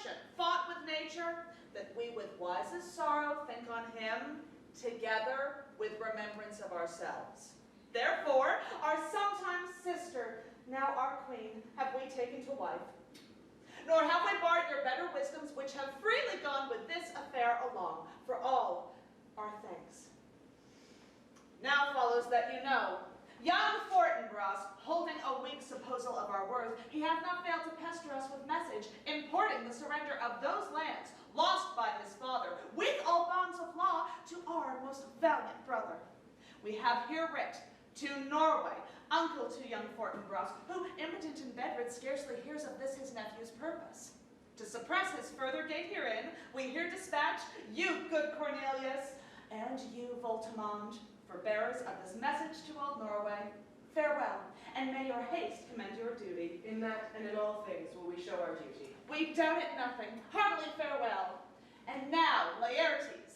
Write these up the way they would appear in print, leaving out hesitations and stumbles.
affliction, fought with nature, that we with wisest sorrow think on him, together with remembrance of ourselves. Therefore, our sometime sister, now our queen, have we taken to wife. Nor have we barred your better wisdoms, which have freely gone with this affair along, for all our thanks. Now follows that you know, young Fortinbras, holding a weak supposal of our worth, he hath not failed to pester us with message, importing the surrender of those lands lost by his father, with all bonds of law, to our most valiant brother. We have here writ to Norway, uncle to young Fortinbras, who, impotent and bedrid, scarcely hears of this his nephew's purpose. To suppress his further gait herein, we here dispatch you, good Cornelius, and you, Voltimand, for bearers of this message to old Norway. Farewell, and may your haste commend your duty. In that and in all things will we show our duty. We doubt it nothing. Heartily farewell. And now, Laertes,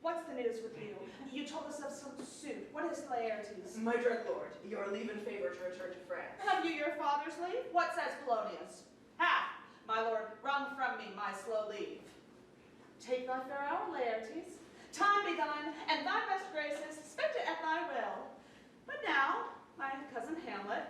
what's the news with you? You told us of some suit. What is Laertes? My dread lord, your leave and favor to return to France. Have you your father's leave? What says Polonius? Ha! My lord, wrung from me my slow leave. Take thy fair hour, Laertes. Time be thine, and thy best graces, spend it at thy will. But now, my cousin Hamlet,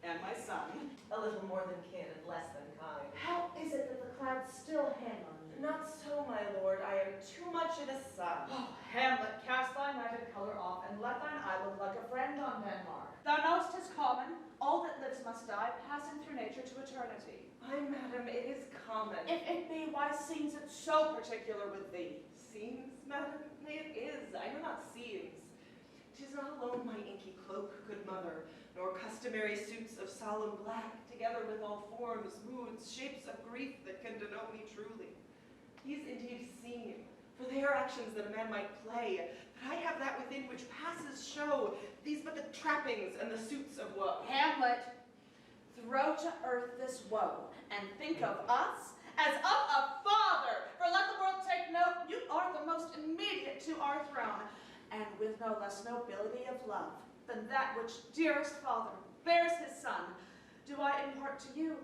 and my son. A little more than kin and less than kind. How is it that the clouds still hang on you? Not so, my lord, I am too much of a sun. Oh, Hamlet, cast thy matted color off, and let thine eye look like a friend on Denmark. Thou know'st 'tis common, all that lives must die, passing through nature to eternity. Ay, madam, it is common. If it be, why seems it so particular with thee? Seems, madam? Nay, it is. I know not seems. 'Tis not alone my inky cloak, good mother, nor customary suits of solemn black, together with all forms, moods, shapes of grief that can denote me truly. These indeed seem, for they are actions that a man might play, but I have that within which passes show, these but the trappings and the suits of woe. Hamlet, throw to earth this woe, and think of us as of a father, for let the world take note, you are the most immediate to our throne, and with no less nobility of love than that which dearest father bears his son, do I impart to you.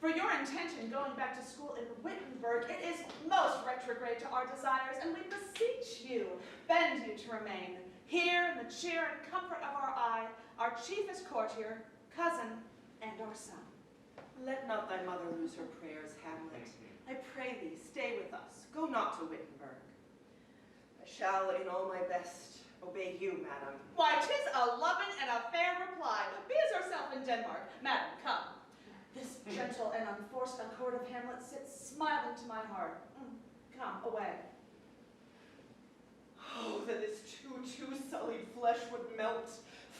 For your intention going back to school in Wittenberg, it is most retrograde to our desires, and we beseech you, bend you to remain here in the cheer and comfort of our eye, our chiefest courtier, cousin, and our son. Let not thy mother lose her prayers, Hamlet. I pray thee, stay with us. Go not to Wittenberg. I shall, in all my best, obey you, madam. Why, 'tis a loving and a fair reply. Be as yourself in Denmark. Madam, come. This gentle and unforced accord of Hamlet sits smiling to my heart. Come, away. Oh, that this too sullied flesh would melt,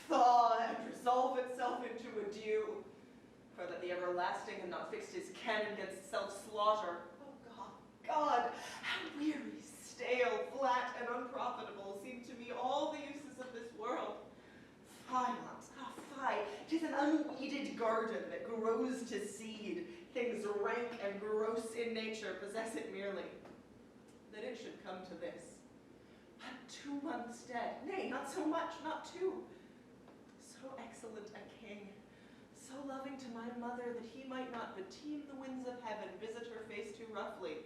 thaw, and resolve itself into a dew. For that the everlasting had not fixed his cannon against self-slaughter. Oh, God, how weary, stale, flat, and unprofitable seem to me all the uses of this world. Fie, Moms, fie. 'Tis an unweeded garden that grows to seed. Things rank and gross in nature possess it merely. That it should come to this. But 2 months dead, nay, not so much, not 2. So excellent a king, so loving to my mother that he might not beteem the winds of heaven visit her face too roughly.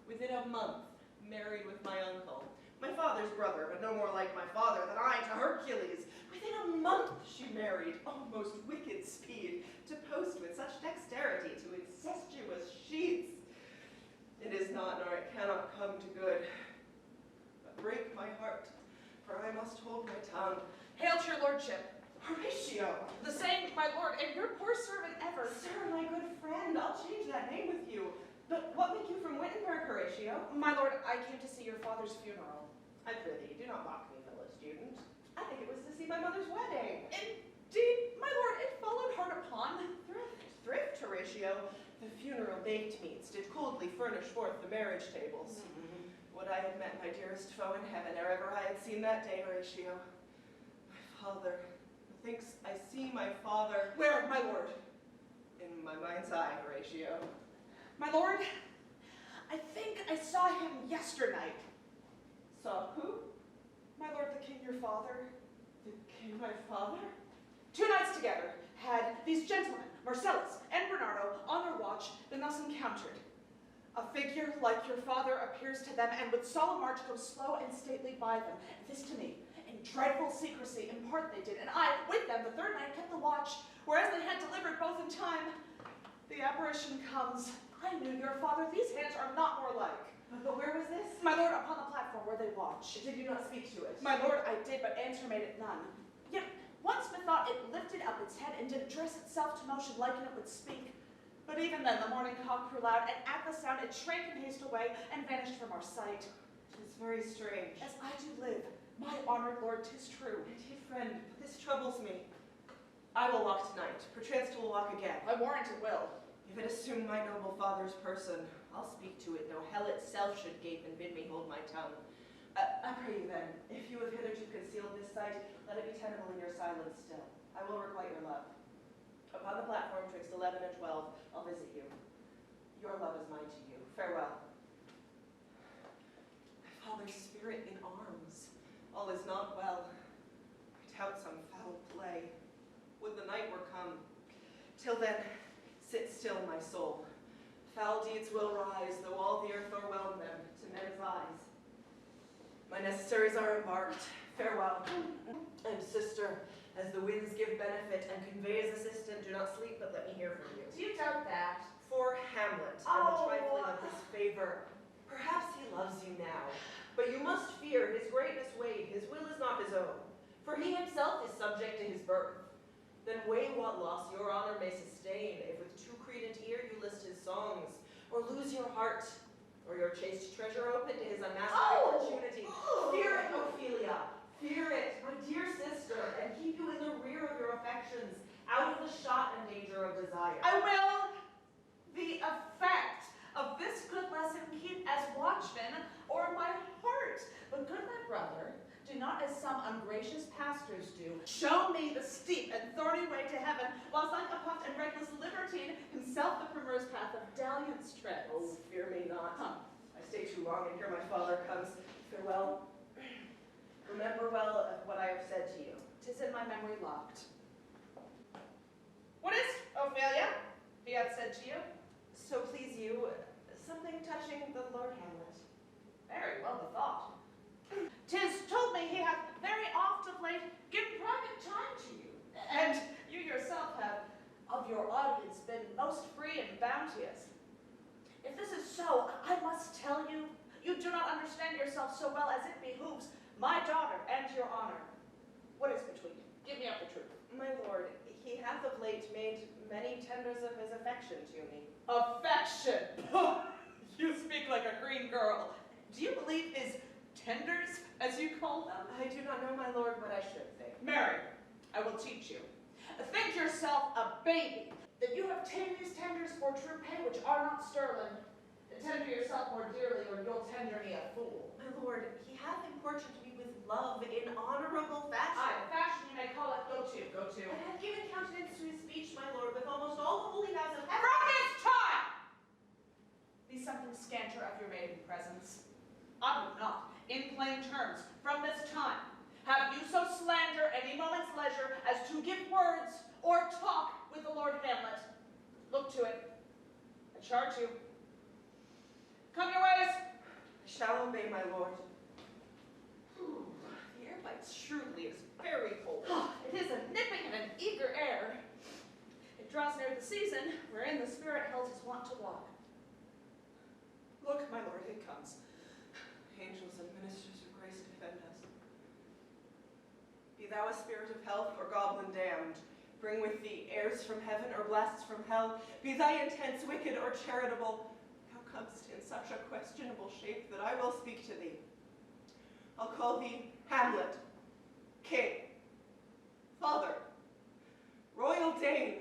Within a month, married with my uncle, my father's brother, but no more like my father than I to Hercules. Within a month she married, oh most wicked speed, to post with such dexterity to incestuous sheets. It is not, nor it cannot come to good, but break my heart, for I must hold my tongue. Hail to your lordship. Horatio! The same, my lord, and your poor servant ever. Sir, my good friend, I'll change that name with you. But what make you from Wittenberg, Horatio? My lord, I came to see your father's funeral. I prithee, do not mock me, fellow student. I think it was to see my mother's wedding. Indeed, my lord, it followed hard upon. Thrift, Horatio. The funeral baked meats did coldly furnish forth the marriage tables. Would I had met my dearest foe in heaven ere ever I had seen that day, Horatio. My father, methinks I see my father. Where, my lord? In my mind's eye, Horatio. My lord, I think I saw him yesternight. Saw who? My lord, the king, your father. The king, my father? 2 nights together had these gentlemen, Marcellus and Bernardo, on their watch, been thus encountered. A figure like your father appears to them, and with solemn march goes slow and stately by them. This to me, in dreadful secrecy, in part they did, and I, with them, the third night, kept the watch, whereas they had delivered both in time. The apparition comes. I knew your father. These hands are not more like. But where was this? My lord, upon the platform where they watch. Did you not speak to it? My lord, I did, but answer made it none. Yet once methought it lifted up its head and did address itself to motion like it would speak. But even then the morning cock crew loud, and at the sound it shrank in haste away and vanished from our sight. 'Tis very strange. As I do live, my honored lord, 'tis true. Dear friend, this troubles me. I will walk tonight. Perchance 'twill walk again. I warrant it will. If it assume my noble father's person, I'll speak to it. No hell itself should gape and bid me hold my tongue. I pray you then, if you have hitherto concealed this sight, let it be tenable in your silence still. I will requite your love. Upon the platform twixt 11 and 12, I'll visit you. Your love is mine to you. Farewell. My father's spirit in arms. All is not well. I doubt some foul play. Would the night were come. Till then, sit still, my soul. Foul deeds will rise, though all the earth o'erwhelm them, to men's eyes. My necessaries are embarked. Farewell. And sister, as the winds give benefit and convey as assistant, do not sleep, but let me hear from you. Do you doubt that? For Hamlet, and the trifling of his favor. Perhaps he loves you now, but you must fear his greatness weighed, his will is not his own. For he himself is subject to his birth. Then weigh what loss your honor may sustain, if with too credent ear you list his songs, or lose your heart, or your chaste treasure open to his unmasked opportunity. Fear it, Ophelia, fear it, my dear sister, and keep you in the rear of your affections, out of the shot and danger of desire. I will the effect of this good lesson keep as watchmen or my heart. But good my brother, do not as some ungracious pastors do, show me the steep and thorny way to heaven, whilst like a puffed and reckless libertine, himself the primrose path of dalliance treads. Oh, fear me not. I stay too long, and here my father comes. Farewell. Remember well what I have said to you. 'Tis in my memory locked. What is, Ophelia, he hath said to you? So please you, something touching the Lord Hamlet. Very well bethought. 'Tis told me he hath very oft of late given private time to you, and you yourself have of your audience been most free and bounteous. If this is so, I must tell you, you do not understand yourself so well as it behooves my daughter and your honor. What is between you? Give me up the truth. My lord, he hath of late made many tenders of his affection to me. Affection! You speak like a green girl. Do you believe his tenders, as you call them? I do not know, my lord, what I should think. Mary, I will teach you. Think yourself a baby, that you have tamed these tenders for true pay, which are not sterling. Tender yourself more dearly, or you'll tender me a fool. My lord, he hath importuned me with love in honorable fashion. Aye, fashion you may call it. Go to, go to. I have given countenance to his speech, my lord, with almost all the holy vows of heaven. From this time! Be something scanter of your maiden presence. I would not, in plain terms, from this time, have you so slander any moment's leisure as to give words or talk with the Lord Hamlet. Look to it. I charge you. Come your ways. I shall obey, my lord. Ooh, the air bites shrewdly. It's very cold. It is a nipping and an eager air. It draws near the season wherein the spirit held his wont to walk. Look, my lord, it comes. Angels and ministers of grace defend us. Be thou a spirit of health or goblin damned, bring with thee airs from heaven or blasts from hell, be thy intents wicked or charitable, thou comest in such a questionable shape that I will speak to thee. I'll call thee Hamlet, king, father, royal Dane.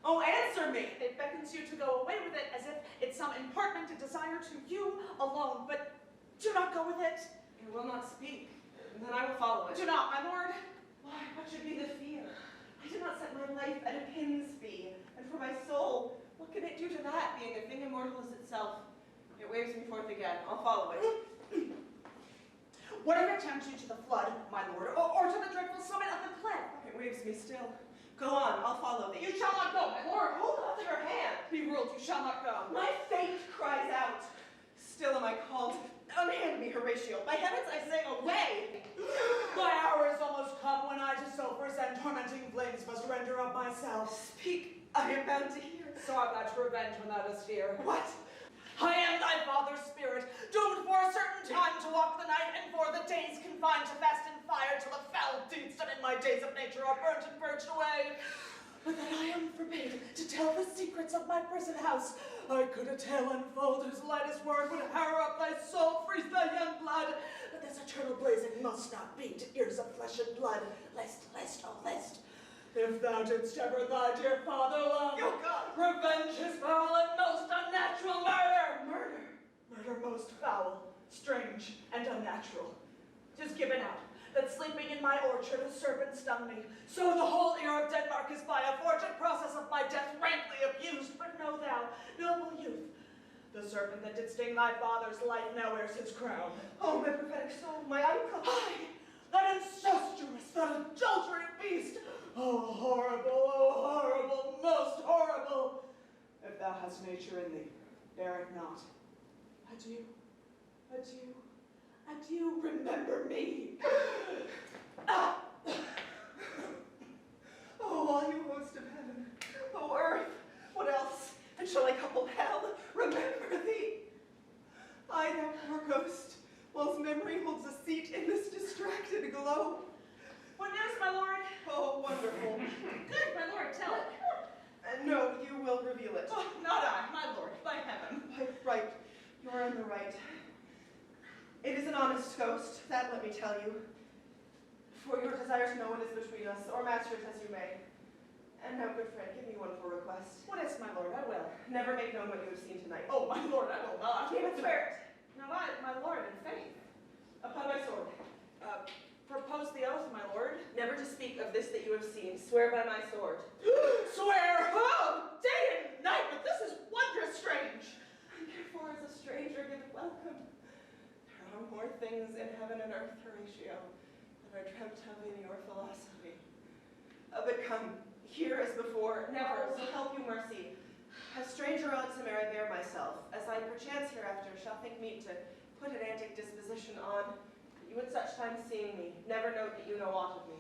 Oh, answer me! It beckons you to go away with it as if it's some impertinent desire to you alone, but do not go with it. It will not speak, and then I will follow it. Do not, my lord. Why, what should be the fear? I did not set my life at a pin's fee, and for my soul, what can it do to that, being a thing immortal as itself? It waves me forth again. I'll follow it. What if it tempts you to the flood, my lord, or to the dreadful summit of the cliff? It waves me still. Go on, I'll follow thee. You shall not go, my lord. Hold up your hand. Be ruled, you shall not go. My fate cries out. needs must render up myself. Speak, I am bound to hear. Sought thy revenge when thou wast here. What? I am thy father's spirit, doomed for a certain time to walk the night, and for the days confined to fast and fire, till the foul deeds done in my days of nature are burnt and purged away. But that I am forbade to tell the secrets of my prison house. I could a tale unfold whose lightest word would harrow up thy soul, freeze thy young blood. But this eternal blazing must not be to ears of flesh and blood, lest, oh lest, if thou didst ever thy dear father love, Oh God! revenge is foul and most unnatural murder. Murder most foul, strange, and unnatural. 'Tis given out that sleeping in my orchard a serpent stung me. So the whole ear of Denmark is by a fortunate process of my death rankly abused. But know thou, noble youth, the serpent that did sting thy father's life now wears his crown. Oh, my prophetic soul, my uncle! Aye, that incestuous, that adulterate beast! Oh, horrible, most horrible! If thou hast nature in thee, bear it not. Adieu, adieu, adieu, remember me! Oh, all you host of heaven, oh, earth, what else? And shall I couple hell? Remember thee! I, thou poor ghost, whilst memory holds a seat in this distracted globe. What news, my lord? Oh, wonderful. Good, my lord, tell it. No, you will reveal it. Oh, not I, my lord, by heaven. Right, you're in the right. It is an honest ghost, that let me tell you. For your desire to know what is between us, or master it as you may. And now, good friend, give me one for request. What is, my lord? I will. Never make known what you have seen tonight. Oh, my lord, I will not. Name and swear it. No, my lord, in faith. Upon my sword. Propose the oath, my lord. Never to speak of this that you have seen. Swear by my sword. Swear! Oh, day and night, but this is wondrous strange. Therefore, as a stranger, give welcome. There are more things in heaven and earth, Horatio, that are dreamt of in your philosophy. But come, here as before, never, so help you mercy. As stranger odds am I bear myself, as I perchance hereafter shall think meet to put an antic disposition on. You at such times seeing me, never note that you know aught of me.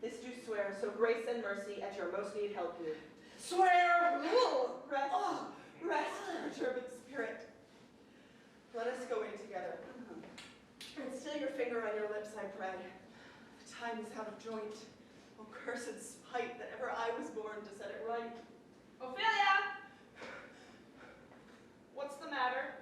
This do swear, so grace and mercy at your most need help you. Swear! Rest, rest, perturbed spirit. Let us go in together. And still your finger on your lips, I pray. The time is out of joint. Oh, cursed spite that ever I was born to set it right. Ophelia! What's the matter?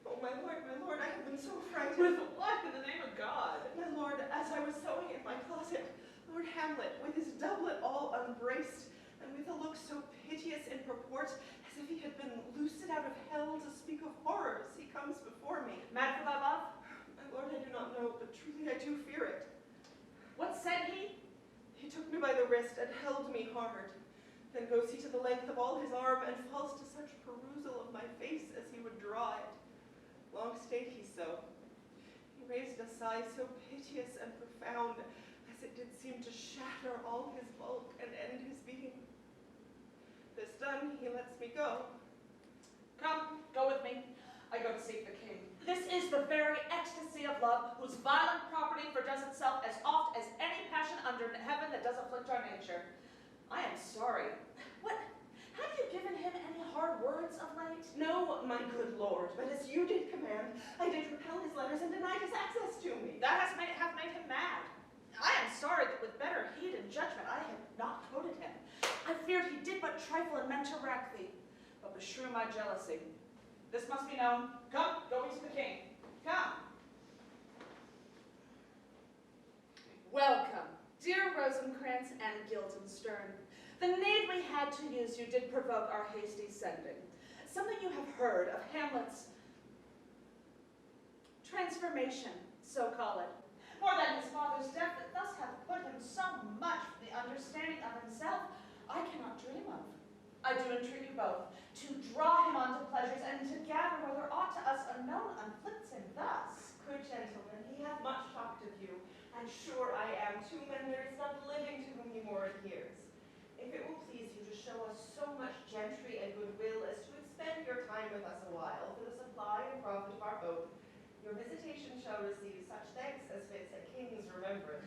Oh, my lord, I have been so frightened. With what, in the name of God? My lord, as I was sewing in my closet, Lord Hamlet, with his doublet all unbraced, and with a look so piteous in purport, as if he had been loosed out of hell to speak of horrors, he comes before me. Mad for thy love? My lord, I do not know, but truly I do fear it. What said he? He took me by the wrist and held me hard. Then goes he to the length of all his arm, and falls to such perusal of my face as he would draw it. Long stayed he so. He raised a sigh so piteous and profound, as it did seem to shatter all his bulk and end his being. This done, he lets me go. Come, go with me. I go to seek the king. This is the very ecstasy of love, whose violent property fordoes itself as oft as any passion under heaven that does afflict our nature. I am sorry. What? Have you given him any hard words of late? No, my good lord, but as you did command, I did repel his letters and denied his access to me. That hath made him mad. I am sorry that with better heed and judgment I had not quoted him. I feared he did but trifle and meant to rack thee, but beshrew my jealousy. This must be known. Come, go meet the king. Come. Welcome, dear Rosencrantz and Guildenstern. The need we had to use you did provoke our hasty sending. Something you have heard of Hamlet's transformation, so call it. More than his father's death that thus hath put him so much for the understanding of himself, I cannot dream of. I do entreat you both to draw him on to pleasures and to gather whether aught to us unknown afflicts him thus. Good gentleman, he hath much talked of you, and sure I am, two men there is not living to whom he more adheres. If it will please you to show us so much gentry and goodwill as to expend your time with us a while for the supply and profit of our both, your visitation shall receive such thanks as fits a king's remembrance.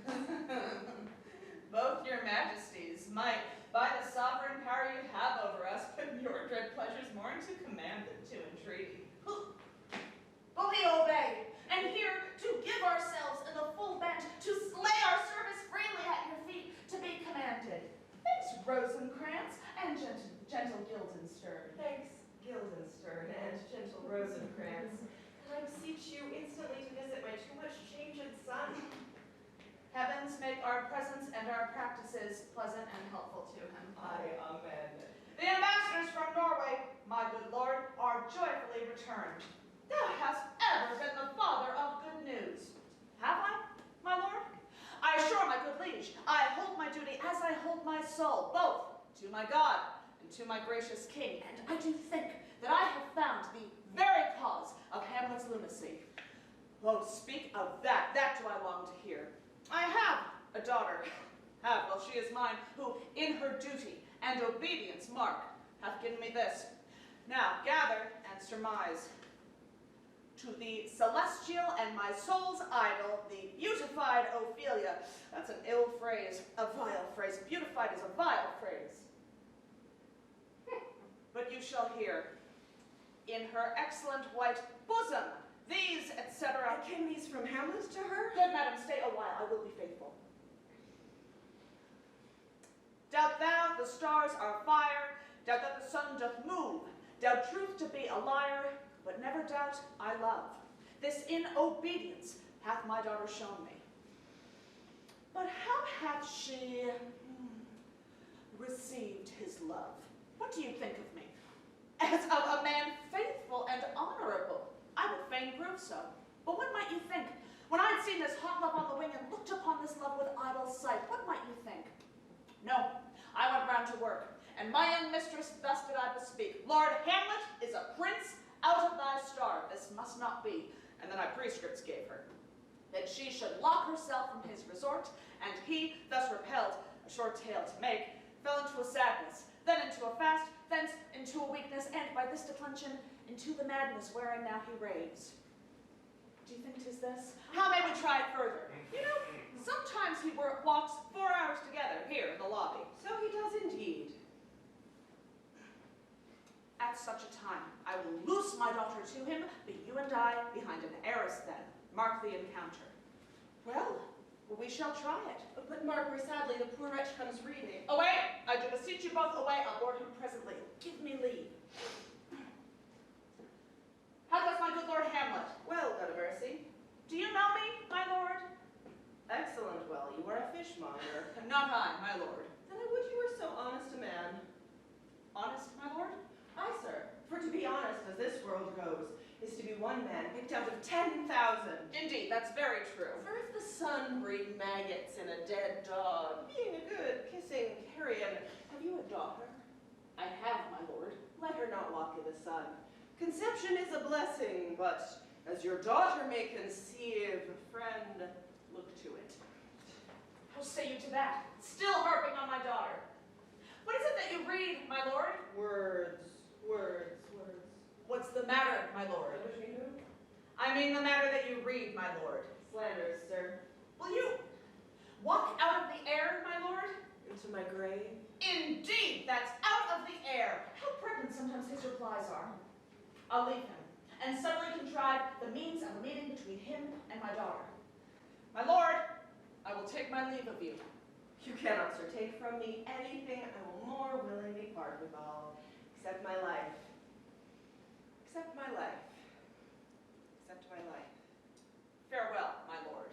Both your majesties, might, by the sovereign power you have over us, put your dread pleasures more into command than to entreaty. But we obey, and here to give ourselves in the full bent, to slay our service freely at your feet, to be commanded. Thanks, Rosencrantz and gentle Guildenstern. Thanks, Guildenstern and gentle Rosencrantz. I beseech you instantly to visit my too much changed son. Heavens make our presence and our practices pleasant and helpful to him. Aye, amen. The ambassadors from Norway, my good lord, are joyfully returned. Thou hast ever been the father of good news. Have I, my lord? I assure my good liege, I hold my duty as I hold my soul, both to my God and to my gracious king, and I do think that I have found the very cause of Hamlet's lunacy. Oh, speak of that. That do I long to hear. I have a daughter. Well, she is mine, who in her duty and obedience, mark, hath given me this. Now, gather and surmise. To the celestial and my soul's idol, the beautified Ophelia. That's an ill phrase, a vile phrase. Beautified is a vile phrase. But you shall hear. In her excellent white bosom, these, etc. I came these from Hamlet to her? Good madam, stay a while, I will be faithful. Doubt thou the stars are fire, doubt that the sun doth move, doubt truth to be a liar, but never doubt I love. This in obedience hath my daughter shown me. But how hath she received his love? What do you think of me? As of a man faithful and honorable, I would fain prove so. But what might you think? When I had seen this hot love on the wing and looked upon this love with idle sight, what might you think? No, I went round to work, and my young mistress thus did I bespeak. Lord Hamlet is a prince out of thy star. This must not be. And then I prescripts gave her, that she should lock herself from his resort, and he, thus repelled, a short tale to make, fell into a sadness, then into a fast, thence into a weakness, and by this declension, into the madness wherein now he raves. Do you think 'tis this? How may we try it further? You know, sometimes he walks 4 hours together here in the lobby. So he does indeed. At such a time, I will loose my daughter to him, be you and I behind an arras then. Mark the encounter. Well, we shall try it. But Mark, sadly, the poor wretch comes reading. Away! I do beseech you both away. I'll board him presently. Give me leave. How does my good Lord Hamlet? Well, God of mercy. Do you know me, my lord? Excellent, well, you are a fishmonger. Not I, my lord. Then I would you were so honest a man. Honest, my lord? Aye, sir. For to be honest, as this world goes, is to be one man picked out of 10,000. Indeed, that's very true. For if the sun breed maggots in a dead dog, being a good kissing carrion, have you a daughter? I have, my lord. Let her not walk in the sun. Conception is a blessing, but as your daughter may conceive, friend, look to it. How say you to that? Still harping on my daughter. What is it that you read, my lord? Words. What's the matter, my lord? I mean the matter that you read, my lord. Slanders, sir. Will you walk out of the air, my lord? Into my grave? Indeed, that's out of the air. How pregnant sometimes his replies are. I'll leave him, and suddenly contrive the means of a meeting between him and my daughter. My lord, I will take my leave of you. You cannot, sir, take from me anything I will more willingly part withal, except my life. Except my life. Except my life. Farewell, my lord.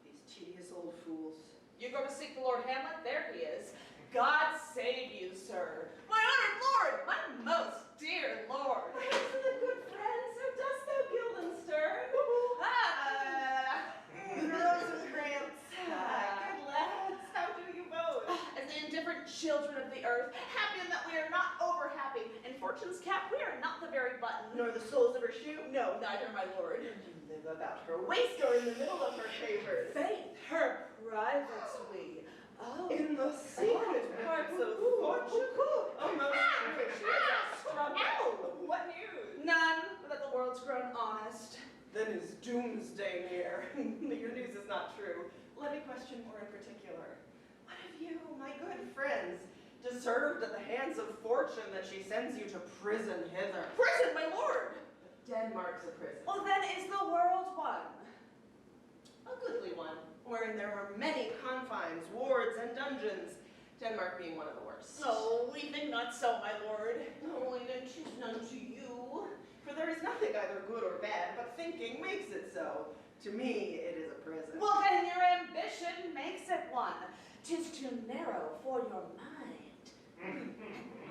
These tedious old fools. You go to seek the Lord Hamlet? There he is. God save you, sir. My honored lord, my most dear lord. My excellent good friend, so dost thou Guildenstern? Rosencrantz. Good lads, how do you both? As the indifferent children of the earth, happy in that we are not over happy. In fortune's cap, we are not the very button. Nor the soles of her shoe? No, neither, my lord. You live about her waist or in the middle of her favors? Faith, her privates we. Oh, In the secret parts of fortune? Oh, most true, she is a struggle. What news? none, but that the world's grown honest. Then is doomsday near. Your news is not true. Let me question more in particular. What have you, my good friends, deserved at the hands of fortune that she sends you to prison hither? Prison, my lord! Denmark's a prison. Well, then is the world one? A goodly one, wherein there are many confines, wards, and dungeons, Denmark being one of the worst. No, we think not so, my lord. Only then choose none to you, for there is nothing either good or bad, but thinking makes it so. To me, it is a prison. Well, then your ambition makes it one. 'Tis too narrow for your mind.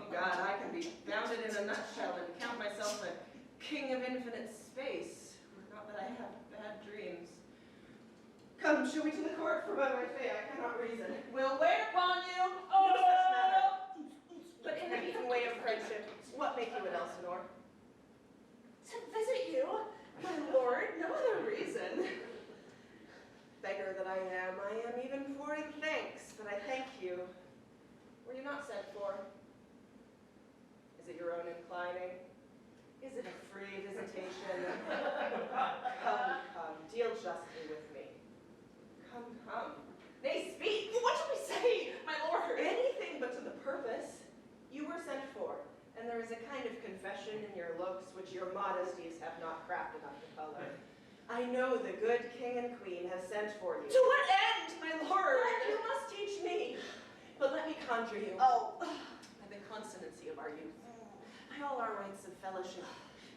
Oh God, I can be bounded in a nutshell and count myself the king of infinite space. Not that I have bad dreams. Come, shall we to the court? For by my fate, I cannot reason. We'll wait upon you. No such matter. But in the beaten way of friendship, what make you at Elsinore? To visit you, my lord, no other reason. Beggar that I am even poor in thanks, but I thank you. Were you not sent for? Is it your own inclining? Is it a free visitation? Come, deal justly with me. Come. Nay, speak! What shall we say, my lord? Anything but to the purpose. You were sent for, and there is a kind of confession in your looks which your modesties have not craft enough to color. I know the good king and queen have sent for you. To what end, my lord? But you must teach me. But let me conjure you. Oh, By the constancy of our youth, by all our rights of fellowship,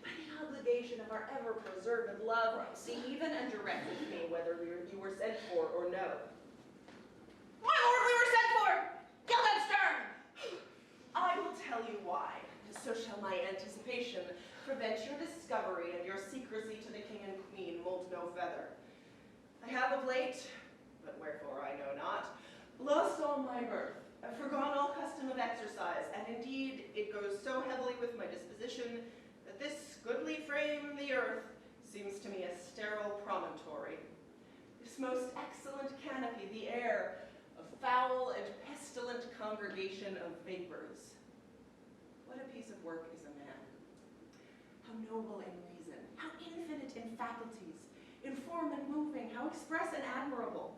by the obligation of our ever-preserved love, see even and direct with me whether you were sent for or no. my lord, we were sent for. Kill them stern. I will tell you why. So shall my anticipation prevent your discovery and your secrecy to the king and queen mold no feather. I have of late, but wherefore I know not, lost all my mirth. I've forgone all custom of exercise, and indeed it goes so heavily with my disposition that this goodly frame, the earth, seems to me a sterile promontory. This most excellent canopy, the air, a foul and pestilent congregation of vapors. What a piece of work is a man. How noble in reason, how infinite in faculties, in form and moving, how express and admirable.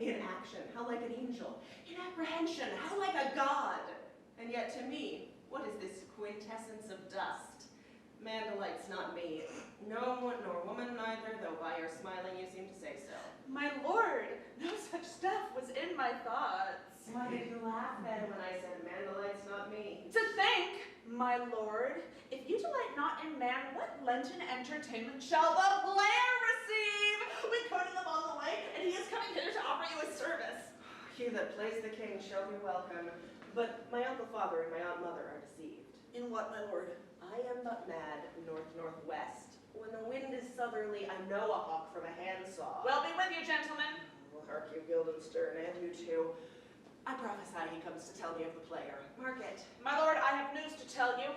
In action, how like an angel. In apprehension, how like a god. And yet to me, what is this quintessence of dust? Man delights not me. No, nor woman neither, though by your smiling you seem to say so. My lord, no such stuff was in my thoughts. Why did you laugh then when I said man delights not me? To think, my lord, if you delight not in man, what Lenten entertainment shall the player receive? We courted him on the way, and he is coming hither to offer you a service. He that plays the king shall be welcome, but my uncle father and my aunt mother are deceived. In what, my lord? I am but mad north-northwest. When the wind is southerly, I know a hawk from a handsaw. Well, be with you, gentlemen. Well, hark you, Guildenstern, and you too. I prophesy he comes to tell me of the player. Mark it. My lord, I have news to tell you.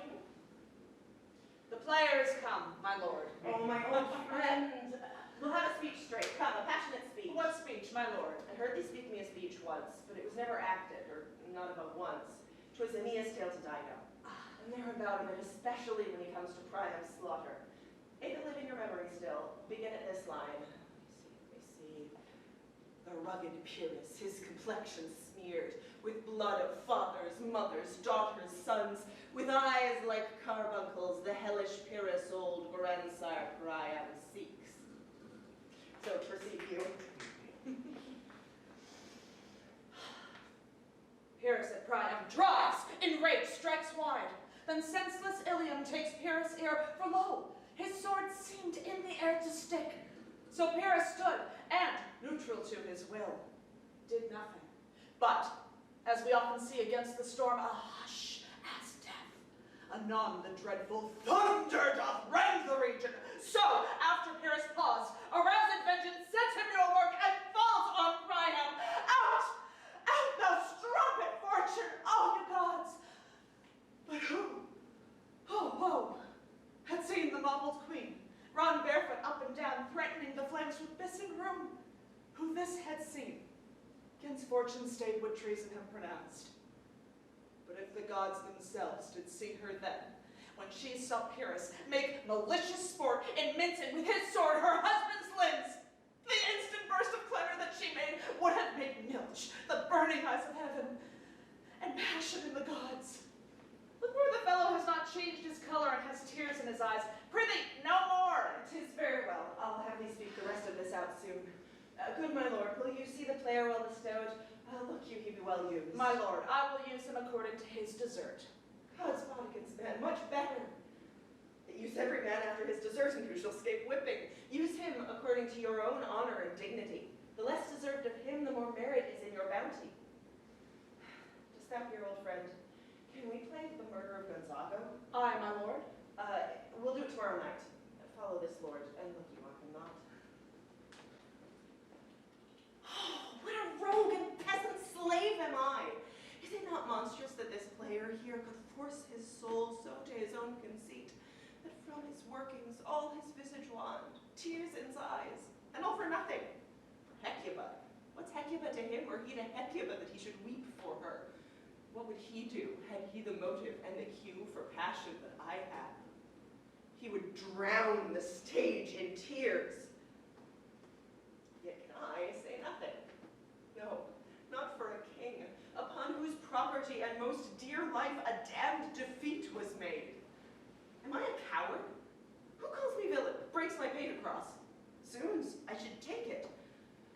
The player is come, my lord. Oh, my old friend. We'll have a speech straight. Come, a passionate speech. What speech, my lord? I heard thee speak me a speech once, but it was never acted, or not above once. 'Twas Aeneas' tale to Dido. And thereabout of it, especially when he comes to Priam's slaughter. If it live in your memory still, begin at this line. Let me see. The rugged Pyrrhus, his complexion smeared with blood of fathers, mothers, daughters, sons, with eyes like carbuncles, the hellish Pyrrhus old grandsire Priam seeks. So proceed you. Pyrrhus at Priam drives, enraged, strikes wide. Then senseless Ilium takes Pyrrhus' ear, for lo, his sword seemed in the air to stick. So Pyrrhus stood, and, neutral to his will, did nothing. But, as we often see against the storm, a hush as death. Anon the dreadful thunder doth rend the region. So, after Pyrrhus paused, aroused vengeance sets him to work and falls on Priam. Out! Out, thou strumpet fortune! Oh, you gods! But who? Who had seen the mobbled queen run barefoot up and down, threatening the flames with bissing room? Who this had seen, 'gainst fortune stayed what treason have pronounced. But if the gods themselves did see her then, when she saw Pyrrhus make malicious sport in mincing with his sword her husband's limbs, the instant burst of clamor that she made would have made Milch, the burning eyes of heaven, father and has tears in his eyes. Prithee, no more. 'Tis very well. I'll have thee speak the rest of this out soon. Good my lord, will you see the player well bestowed? Look you, he be well used. My lord, I will use him according to his desert. God's bodyguard's man, much better. Use every man after his desert, and who shall escape whipping? Use him according to your own honor and dignity. The less deserved of him, the more merit is in your bounty. Dost thou hear, old friend? Can we play the murder of Gonzago? Aye, my lord. We'll do it tomorrow night. Follow this lord, and look you mock him not. What a rogue and peasant slave am I! Is it not monstrous that this player here could force his soul so to his own conceit, that from his workings all his visage wan, tears in his eyes, and all for nothing? For Hecuba. What's Hecuba to him, or he to Hecuba, that he should weep for her? What would he do, had he the motive and the cue for passion that I had? He would drown the stage in tears. Yet can I say nothing? No, not for a king, upon whose property and most dear life a damned defeat was made. Am I a coward? Who calls me villain, breaks my pate across? Zoons, I should take it.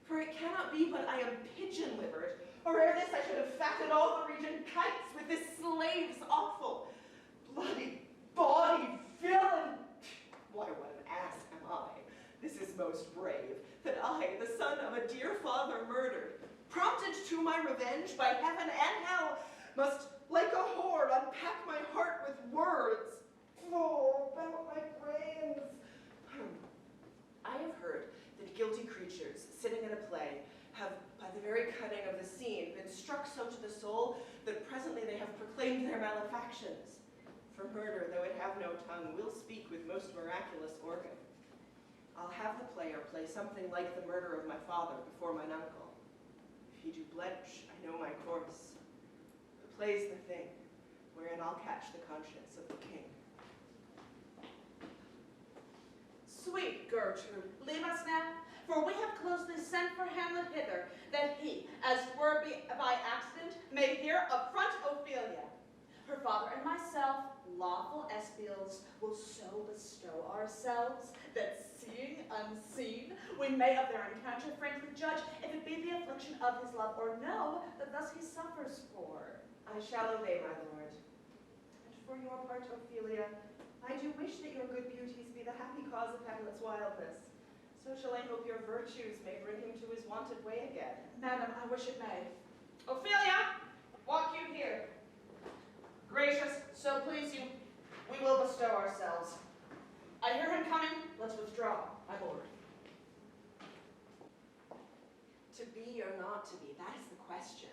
For it cannot be but I am pigeon-livered, or ere this I should have fatted all the region kites with this slave's awful, bloody body villain. Why, what an ass am I? This is most brave, that I, the son of a dear father murdered, prompted to my revenge by heaven and hell, must, like a whore, unpack my heart with words. Oh, about my brains. I have heard that guilty creatures, sitting at a play, have, by the very cutting of the scene, been struck so to the soul that presently they have proclaimed their malefactions. For murder, though it have no tongue, will speak with most miraculous organ. I'll have the player play something like the murder of my father before mine uncle. If he do blench, I know my course. The play's the thing, wherein I'll catch the conscience of the king. Sweet Gertrude, leave us now, for we have closely sent for Hamlet hither, that he, as were by accident, may here affront Ophelia. Her father and myself, lawful espials, will so bestow ourselves, that seeing unseen, we may of their encounter frankly judge if it be the affliction of his love, or no, that thus he suffers for. I shall obey, my lord. And for your part, Ophelia, I do wish that your good beauties be the happy cause of Hamlet's wildness. So shall I hope your virtues may bring him to his wonted way again. Madam, I wish it may. Ophelia, walk you here. Gracious, so please you, we will bestow ourselves. I hear him coming, let's withdraw, my lord. To be or not to be, that is the question.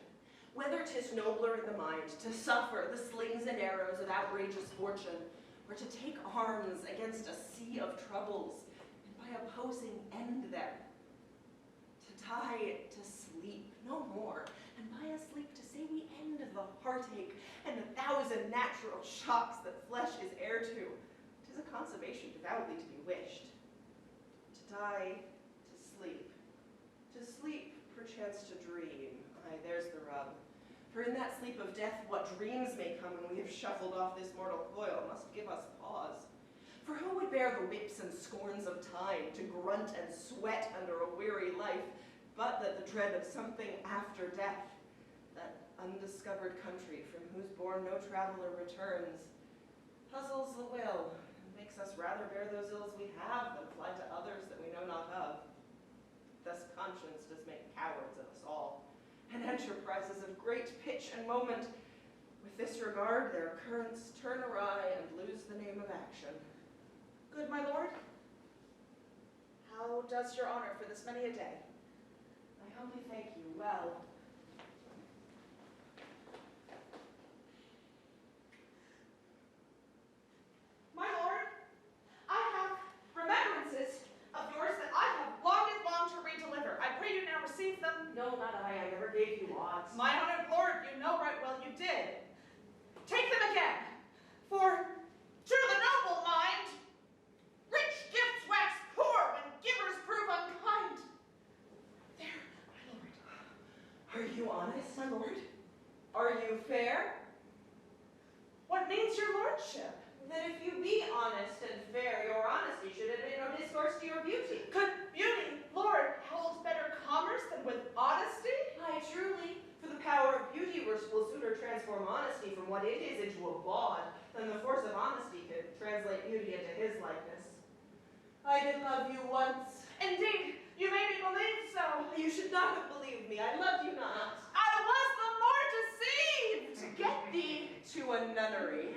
Whether 'tis nobler in the mind to suffer the slings and arrows of outrageous fortune, or to take arms against a sea of troubles, and by opposing end them. To die to sleep, no more, and by a sleep to say we end the heartache and the thousand natural shocks that flesh is heir to. 'Tis a consummation devoutly to be wished. To die to sleep. To sleep, perchance to dream. Aye, there's the rub. For in that sleep of death, what dreams may come when we have shuffled off this mortal coil must give us pause. For who would bear the whips and scorns of time, to grunt and sweat under a weary life, but that the dread of something after death, that undiscovered country from whose bourne no traveler returns, puzzles the will, and makes us rather bear those ills we have than fly to others that we know not of. Thus conscience does make cowards of us all, and enterprises of great pitch and moment, with this regard their currents turn awry and lose the name of action. Good my lord, how does your honor for this many a day? I humbly thank you well. My lord, I have remembrances of yours that I have longed to redeliver. I pray you now receive them. No, not I never gave you aught. My honored lord, you know right well you did. Take them again, for to the noble mind, rich gifts wax poor when givers prove unkind. There, my lord. Are you honest, my lord? Are you fair? What means your lordship? That if you be of beauty. Could beauty, Lord, hold better commerce than with honesty? Aye, truly, for the power of beauty will sooner transform honesty from what it is into a bawd than the force of honesty could translate beauty into his likeness. I did love you once. Indeed, you made me believe so. You should not have believed me. I loved you not. I was the more deceived. To get thee to a nunnery.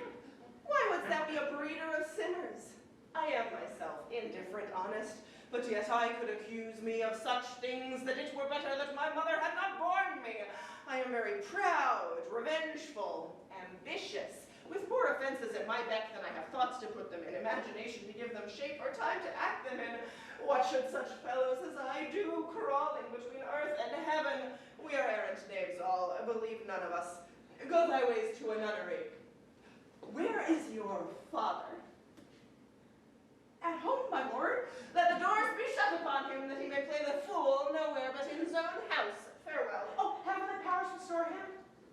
Why wouldst thou be a breeder of sinners? I am myself indifferent, honest, but yet I could accuse me of such things that it were better that my mother had not borne me. I am very proud, revengeful, ambitious, with more offenses at my beck than I have thoughts to put them in, imagination to give them shape, or time to act them in. What should such fellows as I do, crawling between earth and heaven? We are errant knaves all, believe none of us. Go thy ways to a nunnery. Where is your father? At home, my lord. Let the doors be shut upon him, that he may play the fool nowhere but in his own house. Farewell. Oh, heavenly powers restore him.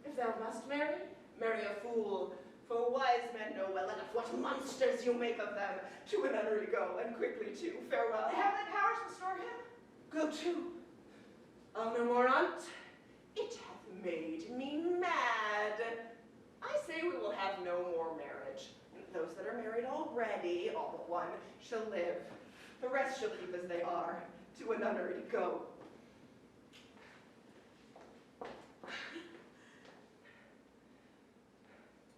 If thou must marry, marry a fool. For wise men know well enough what monsters you make of them. To a nunnery go, and quickly too. Farewell. The heavenly powers restore him. Go to. I'll no more on't. It hath made me mad. I say we will have no more marriage. Those that are married already, all but one, shall live. The rest shall keep as they are. To a nunnery go.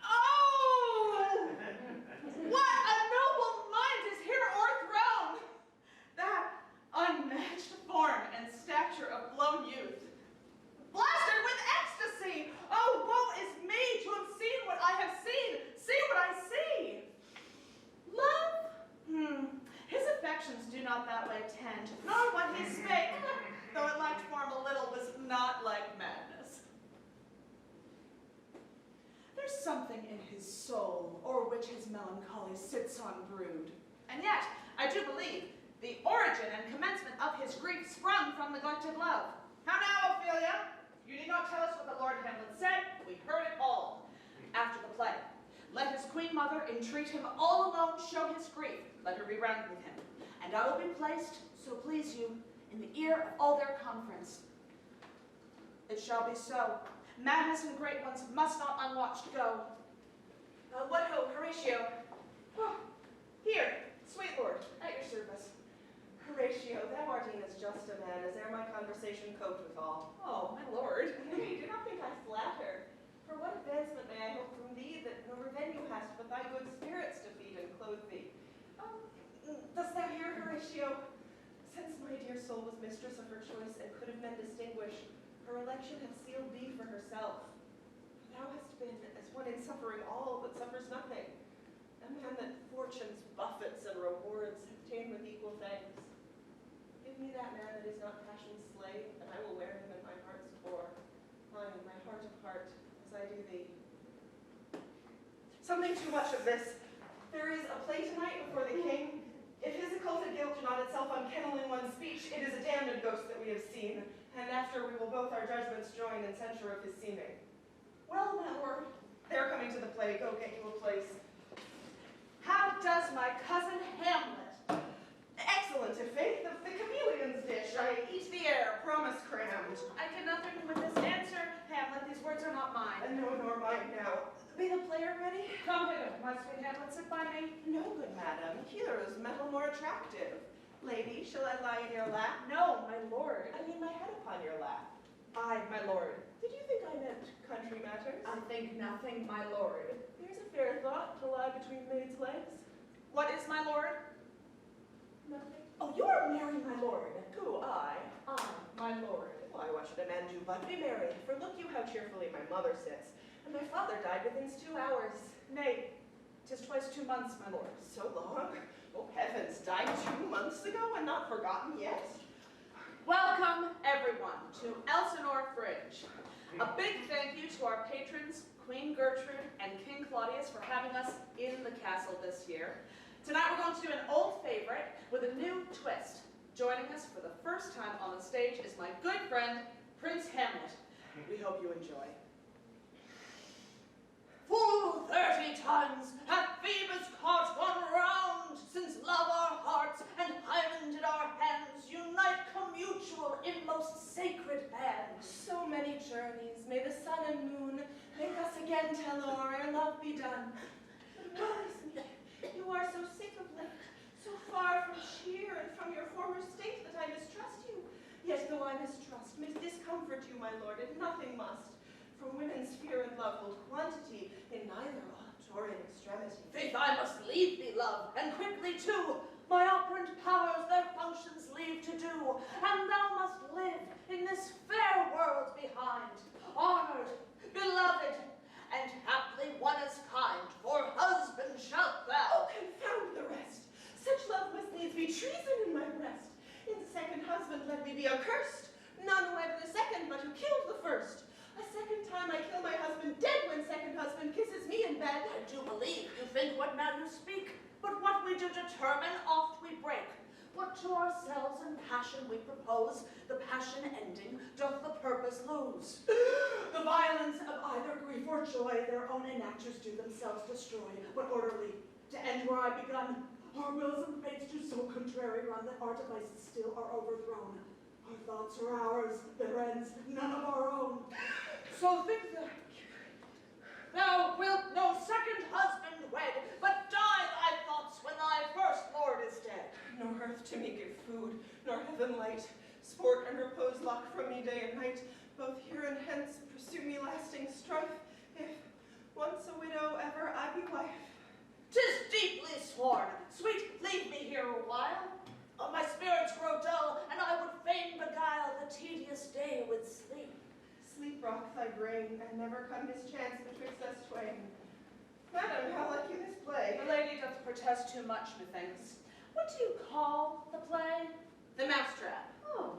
Oh! What a noble mind is here o'erthrown! That unmatched form and stature of blown youth, blasted with ecstasy! Oh, woe is me to have seen what I have seen! See what I see! Love? His affections do not that way tend, nor what he spake, though it lacked form a little, was not like madness. There's something in his soul, o'er which his melancholy sits on brood. And yet, I do believe, the origin and commencement of his grief sprung from neglected love. How now, Ophelia? You need not tell us what the Lord Hamlet said. We heard it all. After the play, let his queen mother entreat him all alone show his grief. Let her be round with him. And I will be placed, so please you, in the ear of all their conference. It shall be so. Madness and great ones must not unwatched go. What ho, Horatio? Oh, here, sweet lord, at your service. Horatio, thou art e'en as just a man as e'er my conversation coped withal. Oh, my lord. Nay, do not think I flatter. For what advancement may I hope from thee that no revenue hast but thy good spirits to feed and clothe thee? Dost thou hear, Horatio? Since my dear soul was mistress of her choice and could of men distinguish, her election hath sealed thee for herself. Thou hast been as one in suffering all that suffers nothing, a man that fortune's buffets and rewards have ta'en with equal thanks. Give me that man that is not passion's slave, and I will wear him in my heart's core, mine, my heart of heart, as I do thee. Something too much of this. There is a play tonight before the king. If his occulted guilt do not itself unkennel in one speech, it is a damned ghost that we have seen, and after we will both our judgments join in censure of his seeming. Well, my lord, They're coming to the play. Go get you a place. how does my cousin Hamlet? Excellent, if faith, the chameleon's dish. I eat the air, promise crammed. I can nothing with this answer, Hamlet. These words are not mine. No, nor mine now. Be the player ready? Come hither, my sweet Hamlet, sit by me. No, good madam. Here is metal more attractive. Lady, shall I lie in your lap? No, my lord. I lean my head upon your lap. I, my lord. Did you think I meant country matters? I think nothing, my lord. There's a fair thought to lie between maids' legs. What is my lord? Nothing. Oh, you are merry, my lord. Who, I? I, my lord. Why, what should a man do but be merry? For look you how cheerfully my mother sits, and my father died within 2 hours. Nay, 'tis twice 2 months, my lord. So long? Oh, heavens, died 2 months ago and not forgotten yet? Welcome, everyone, to Elsinore Fringe. A big thank you to our patrons, Queen Gertrude and King Claudius, for having us in the castle this year. Tonight we're going to do an old favorite with a new twist. Joining us for the first time on the stage is my good friend, Prince Hamlet. We hope you enjoy. Full 30 times hath Phoebus' cart gone round, since love our hearts and Hymen did our sun and moon, make us again tell o'er ere love be done. But woe is me, you are so sick of late, so far from cheer and from your former state that I mistrust you. Yet though I mistrust, discomfort you, my lord, if nothing must. For women's fear and love hold quantity in neither ought or in extremity. Faith, I must leave thee, love, and quickly too. My operant powers their functions leave to do, and thou must live in this fair world behind, honored, beloved, and haply one as kind, for husband shalt thou. Oh, confound the rest! Such love must needs be treason in my breast. In the second husband let me be accursed. None wed the second, but who killed the first. A second time I kill my husband dead when second husband kisses me in bed. I do believe you think what now you speak, but what we do determine oft we break. What to ourselves in passion we propose, the passion ending, doth the purpose lose. The violence of either grief or joy, their own enactors do themselves destroy. But orderly, to end where I begun, our wills and fates do so contrary run that our devices still are overthrown. Our thoughts are ours, their ends none of our own. So think thou wilt no second husband wed, but die thy thoughts when thy first lord is dead. Nor earth to me give food, nor heaven light. Sport and repose lock from me day and night. Both here and hence pursue me lasting strife. If once a widow, ever I be wife. 'Tis deeply sworn. Sweet, leave me here a while. Oh, my spirits grow dull, and I would fain beguile the tedious day with sleep. Sleep rock thy brain, and never come mischance betwixt us twain. Madam, how like you this play? The lady doth protest too much, methinks. What do you call the play? The Mousetrap. Oh,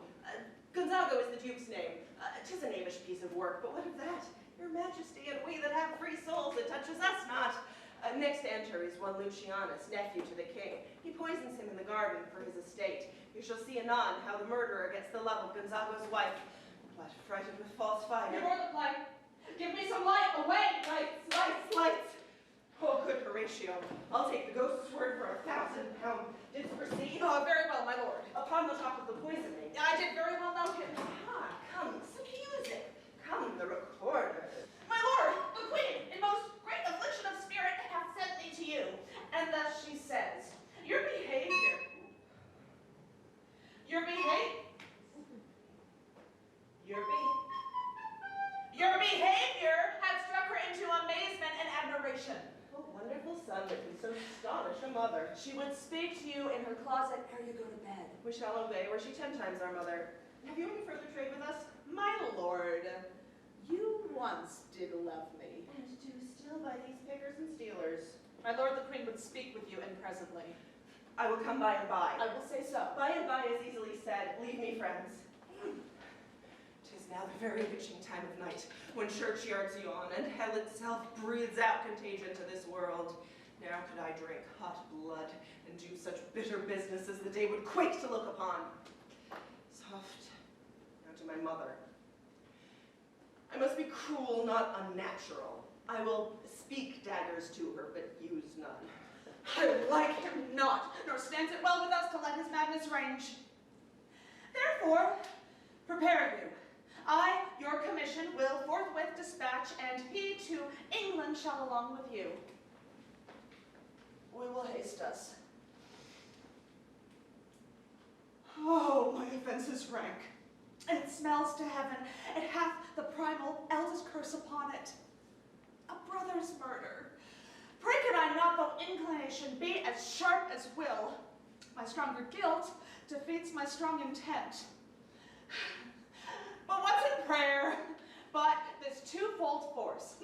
Gonzago is the Duke's name. 'Tis a knavish piece of work, but what of that? Your Majesty, and we that have free souls, it touches us not. Next to enter is one Lucianus, nephew to the king. He poisons him in the garden for his estate. You shall see anon how the murderer gets the love of Gonzago's wife. But frighted with false fire. you were the play. Give me some light. Away, lights, lights, lights. Oh, good Horatio, I'll take the ghost's word for 1,000 pounds. Didst perceive? Oh, very well, my lord. Upon the top of the poisoning. I did very well know him. Ah, come, excuse it. Come, the recorder. My lord, the queen, in most great affliction of spirit, hath sent me to you. And thus she says, your behavior had struck her into amazement and admiration. A wonderful son that can so astonish a mother. She would speak to you in her closet ere you go to bed. We shall obey, were she 10 times our mother. Have you any further trade with us? My lord, you once did love me. And do still by these pickers and stealers. My lord the queen would speak with you and presently. I will come by and by. I will say so. By and by is easily said. Leave me, friends. 'Tis now the very witching time of night, when churchyards yawn, and hell itself breathes out contagion to this world. Now could I drink hot blood, and do such bitter business as the day would quake to look upon. Soft, now to my mother. I must be cruel, not unnatural. I will speak daggers to her, but use none. I like him not, nor stands it well with us to let his madness range. Therefore, prepare you. I, your commission, will forthwith dispatch, and he to England shall along with you. We will haste us. Oh, my offense is rank. It smells to heaven. It hath the primal eldest curse upon it. A brother's murder. Pray could I not, though inclination be as sharp as will. My stronger guilt defeats my strong intent. But what's in prayer but this twofold force?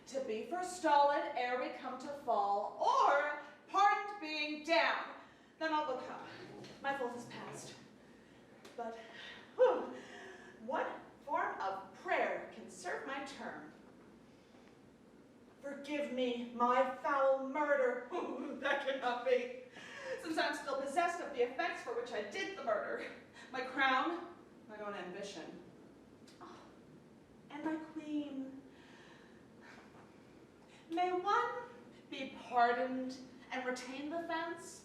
To be forestalled ere we come to fall, or pardoned being down. Then I'll look up. My fault is past. But what form of prayer can serve my turn? Forgive me my foul murder. That cannot be, since I'm still possessed of the effects for which I did the murder. My crown, my own ambition. Oh, and my queen. May one be pardoned and retain the fence?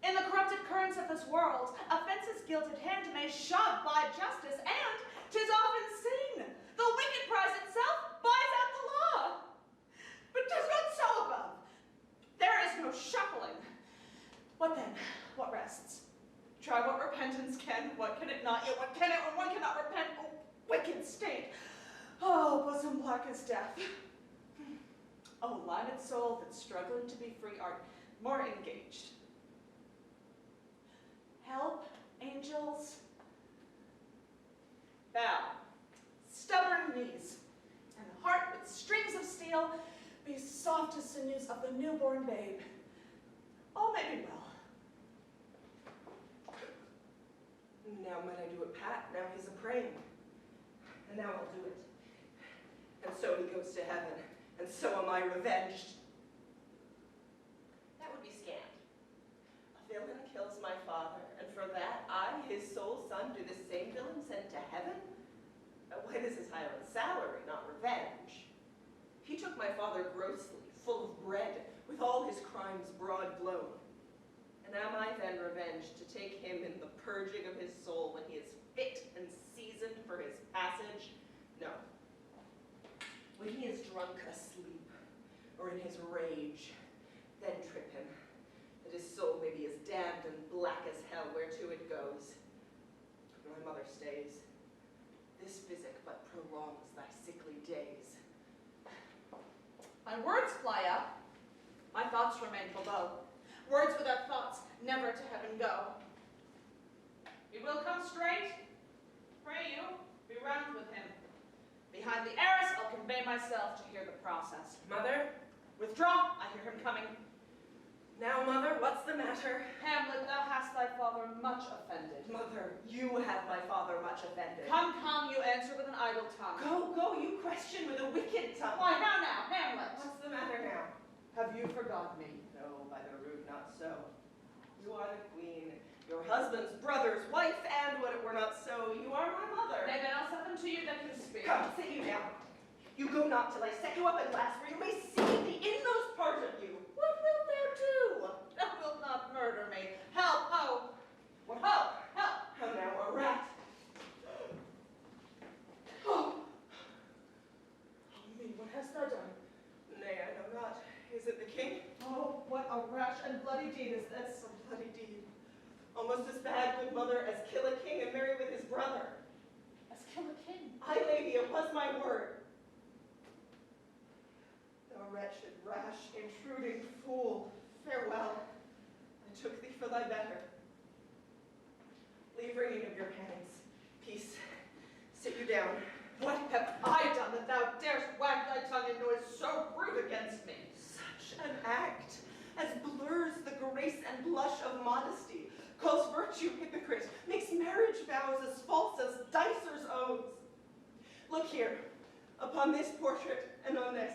In the corrupted currents of this world, offence's gilded hand may shove by justice, and 'tis often seen Try what repentance can, what can it not, yet what can it when one cannot repent? Oh, wicked state! Oh, bosom black as death. Oh, limed soul that's struggling to be free art, more engaged. Help, angels. Bow, stubborn knees, and a heart with strings of steel, be soft as sinews of the newborn babe. All may be well. Now might I do it pat, now he's a-praying. And now I'll do it. And so he goes to heaven, and so am I revenged. That would be scant. A villain kills my father, and for that I, his sole son, do the same villain sent to heaven? Why, this is Highland's salary, not revenge. He took my father grossly, full of bread, with all his crimes broad blown. And am I then revenged to take him in the purging of his soul when he is fit and seasoned for his passage? No. When he is drunk asleep, or in his rage, then trip him, that his soul may be as damned and black as hell whereto it goes. My mother stays. This physic but prolongs thy sickly days. My words fly up, my thoughts remain below. Words without thoughts never to heaven go. You will come straight? Pray you, be round with him. Behind the arras, I'll convey myself to hear the process. Mother? Withdraw, I hear him coming. Now, mother, what's the matter? Hamlet, thou hast thy father much offended. Mother, you have my father much offended. Come, come, you answer with an idle tongue. Go, go, you question with a wicked tongue. Why, how now, Hamlet? What's the matter now? Have you forgot me? No, by the rood, not so. You are the queen, your husband's brother's wife, and what it were not so, you are my mother. Nay, then I'll set them to you that can speak. Come, sit you down. You go not till I set you up at last, for you may see the inmost part of you. What wilt thou do? Thou wilt not murder me. Help, ho! What? Help, help! How now, a rat? Oh! Oh me, what hast thou done? Nay, I know not. Is it the king? Oh, what a rash and bloody deed is this. A bloody deed. Almost as bad, good mother, as kill a king and marry with his brother. As kill a king. Aye, lady, it was my word. Thou wretched, rash, intruding fool, farewell. I took thee for thy better. Leave ringing of your pennings. Peace. Sit you down. What have I done that thou darest wag thy tongue in noise so rude against me? Such an act as blurs the grace and blush of modesty, calls virtue hypocrite, makes marriage vows as false as dicers' oaths. Look here, upon this portrait and on this,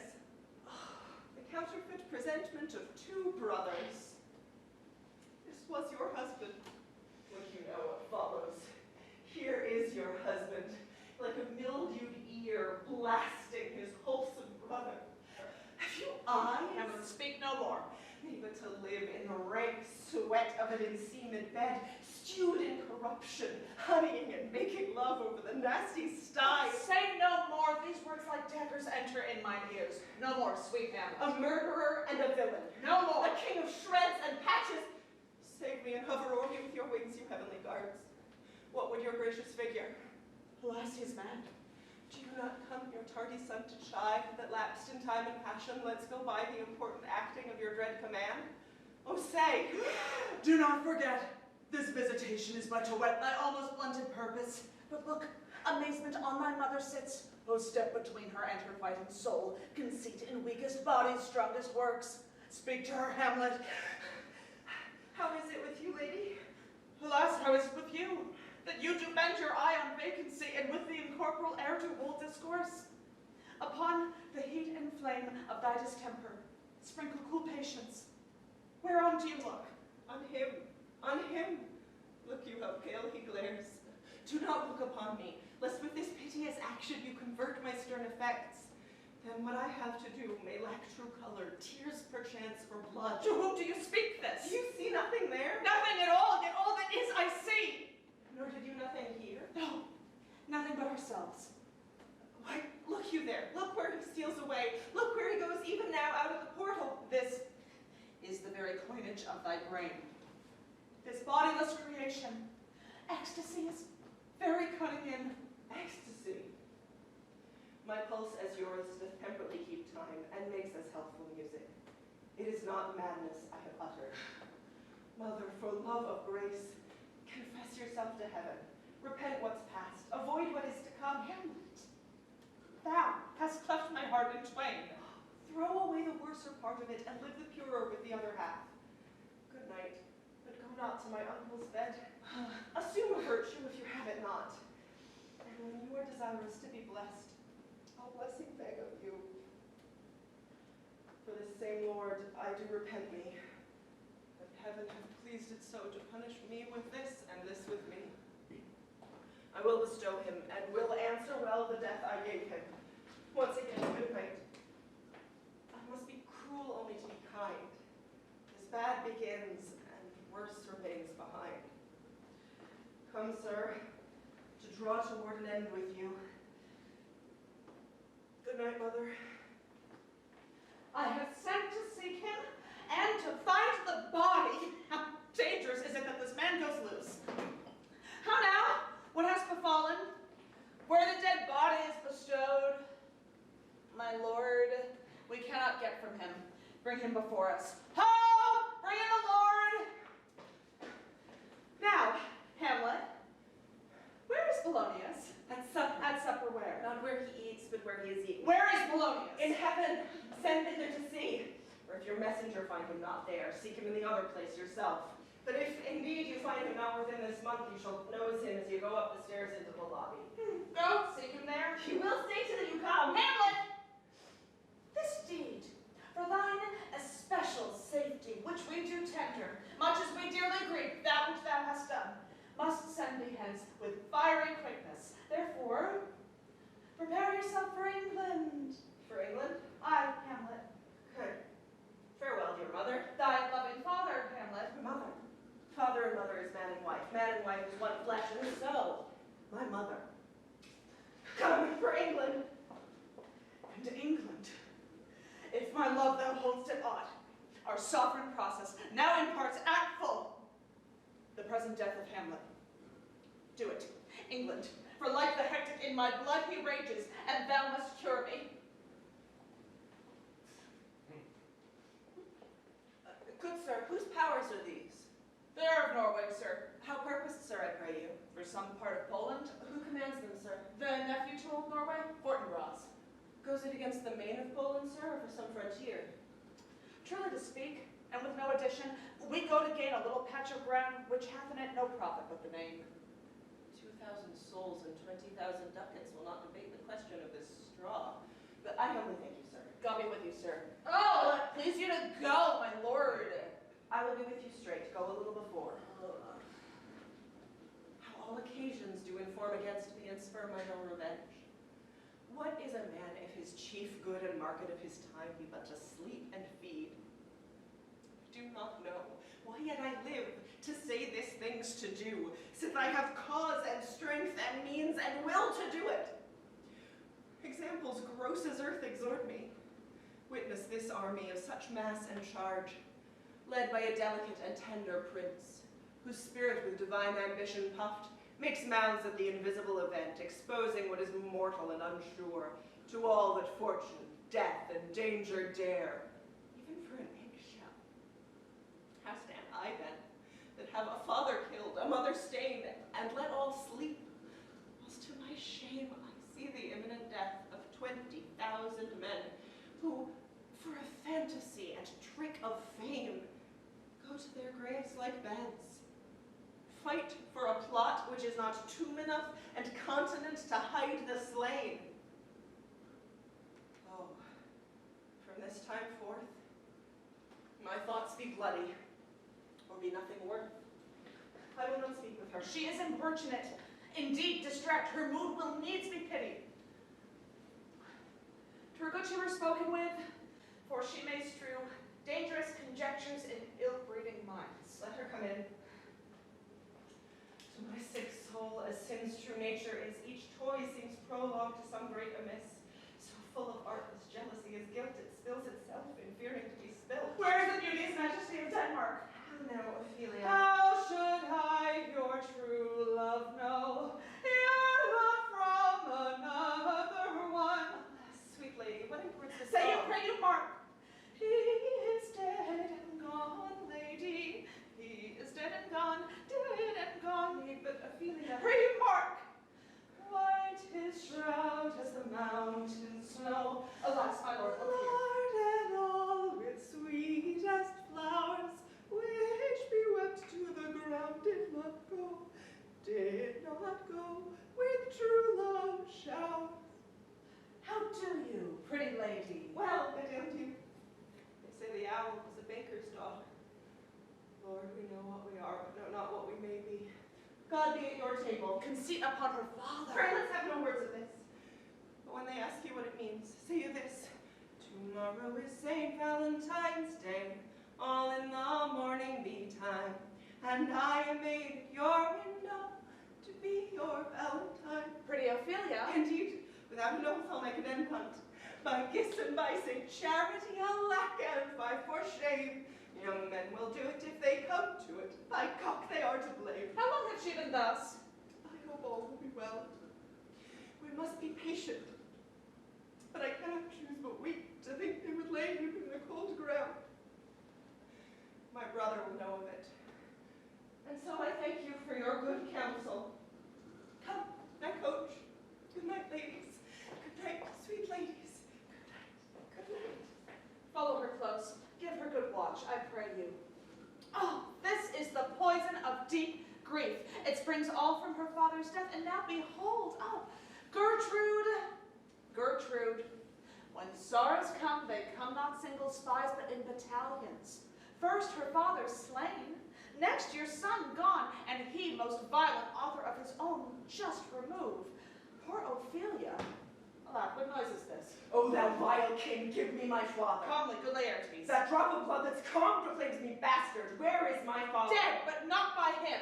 the counterfeit presentment of two brothers. This was your husband. Look, you know what follows. Here is your husband, like a mildewed ear blasting his wholesome brother. Have you eyes? Hamlet, speak no more. Able to live in the rank sweat of an enseamed bed, stewed in corruption, honeying and making love over the nasty sty. Say no more. These words like daggers enter in mine ears. No more, sweet Hamlet. A murderer and a villain. No more. A king of shreds and patches. Save me and hover o'er me with your wings, you heavenly guards. What would your gracious figure? Alas, he's mad. Do you not come, your tardy son, to chide that lapsed in time and passion lets go by the important acting of your dread command? Oh, say! Do not forget, this visitation is but to whet thy almost blunted purpose. But look, amazement on thy mother sits. Oh, step between her and her fighting soul, conceit in weakest body's strongest works. Speak to her, Hamlet. How is it with you, lady? Alas, how is it with you? That you do bend your eye on vacancy, and with the incorporeal air do hold discourse. Upon the heat and flame of thy distemper, sprinkle cool patience. Whereon do you look? On him, on him. Look you how pale he glares. Do not look upon me, lest with this piteous action you convert my stern effects. Then what I have to do may lack true color, tears perchance for blood. To whom do you speak this? Do you see nothing there? Nothing at all, yet all that is I see. Nor did you nothing hear? No, nothing but ourselves. Why, look you there. Look where he steals away. Look where he goes even now out of the portal. This is the very coinage of thy brain. This bodiless creation invocation. Ecstasy is very cunning in. Ecstasy. My pulse as yours doth temperately keep time, and makes us healthful music. It is not madness I have uttered. Mother, for love of grace, confess yourself to heaven. Repent what's past. Avoid what is to come. Hamlet, thou hast cleft my heart in twain. Throw away the worser part of it, and live the purer with the other half. Good night, but go not to my uncle's bed. Assume a virtue if you have it not. And when you are desirous to be blessed, I'll blessing beg of you. For this same Lord I do repent me, that heaven hath pleased it so to punish me with this, and this with me. I will bestow him, and will answer well the death I gave him. Once again, good night. I must be cruel only to be kind. As bad begins, and worse remains behind. Come, sir, to draw toward an end with you. Good night, Mother. I have sent to seek him and to find the body. How dangerous is it that this man goes loose? How now? What has befallen? Where the dead body is bestowed? My lord, we cannot get from him. Bring him before us. Ho! Bring in the Lord! Now, Hamlet, where is Polonius? At supper. At supper where? Not where he eats, but where he is eaten. Where is Polonius? In heaven, send thither to see. Or if your messenger find him not there, seek him in the other place yourself. But if indeed you find him not within this month, you shall notice him as you go up the stairs into the lobby. Go, seek him there. You will stay till you come. Hamlet! This deed, for thine especial safety, which we do tender, much as we dearly grieve that which thou hast done, must send thee hence with fiery quickness. Therefore, prepare yourself for England. For England? I, Hamlet. Good. Farewell, dear mother. Thy loving father, Hamlet. Mother. Father and mother is man and wife. Man and wife is one flesh, and so, my mother. Come for England. And to England, if my love thou hold'st at aught, our sovereign process now imparts at full the present death of Hamlet. Do it, England, for like the hectic in my blood he rages, and thou must cure me. Good sir, whose powers are these? They are of Norway, sir. How purposed, sir, I pray you? For some part of Poland. Who commands them, sir? The nephew to old Norway, Fortinbras. Goes it against the main of Poland, sir, or for some frontier? Truly to speak, and with no addition, we go to gain a little patch of ground which hath in it no profit but the name. 2,000 souls and 20,000 ducats will not debate the question of this straw. But I humbly thank you, sir. God be with you, sir. Oh, it please you to go, my lord. I will be with you straight. Go a little before. How all occasions do inform against me and spur my own revenge. What is a man if his chief good and market of his time be but to sleep and feed? I do not know why yet I live to say these things to do, since I have cause and strength and means and will to do it. Examples gross as earth exhort me. Witness this army of such mass and charge, led by a delicate and tender prince, whose spirit with divine ambition puffed, makes mounds at the invisible event, exposing what is mortal and unsure, to all that fortune, death, and danger dare, even for an eggshell. How stand I then, that have a father killed, a mother stained, and let all sleep, whilst to my shame I see the imminent death of 20,000 men, who, for a fantasy and trick of fame, go to their graves like beds, fight for a plot which is not tomb enough and continent to hide the slain. Oh, from this time forth, my thoughts be bloody, or be nothing worth. I will not speak with her. She is importunate, indeed distract, her mood will needs be pitied. 'Twere good she were spoken with, for she may strew dangerous conjectures in ill-breeding minds. Let her come in. To my sick soul, as sin's true nature is, each toy seems prologue to some great amiss. So full of artless jealousy as guilt, it spills itself in fearing to be spilled. Where is the beauteous majesty of Denmark? How now, Ophelia? How should I, your not go where the true love shall. How do you, pretty lady? Well, Madame dear, they say the owl is a baker's daughter. Lord, we know what we are, but know not what we may be. God be at your table. Conceit upon her father. Pray, let's have no words of this. But when they ask you what it means, say you this. Tomorrow is St. Valentine's Day, all in the morning betime, and I am made at your window to be your Valentine. Pretty Ophelia. Indeed, without an oath I'll make an end hunt. By gifts and by St. Charity, alack, and by for shame. Young men will do it if they come to it. By cock they are to blame. How long has she been thus? I hope all will be well. We must be patient. But I cannot choose but weep to think they would lay him in the cold ground. My brother will know of it. And so I thank you for your good counsel. Come, my coach. Good night, ladies. Good night, sweet ladies. Good night. Good night. Follow her close. Give her good watch, I pray you. Oh, this is the poison of deep grief. It springs all from her father's death, and now behold, oh, Gertrude. When sorrows come, they come not single spies, but in battalions. First her father slain, next your son gone, and he, most violent author of his own, just remove. Poor Ophelia. Alack, what noise is this? O thou vile king, give me my father. Calmly, good Laertes. That drop of blood that's calm proclaims me bastard. Where is my father? Dead, but not by him.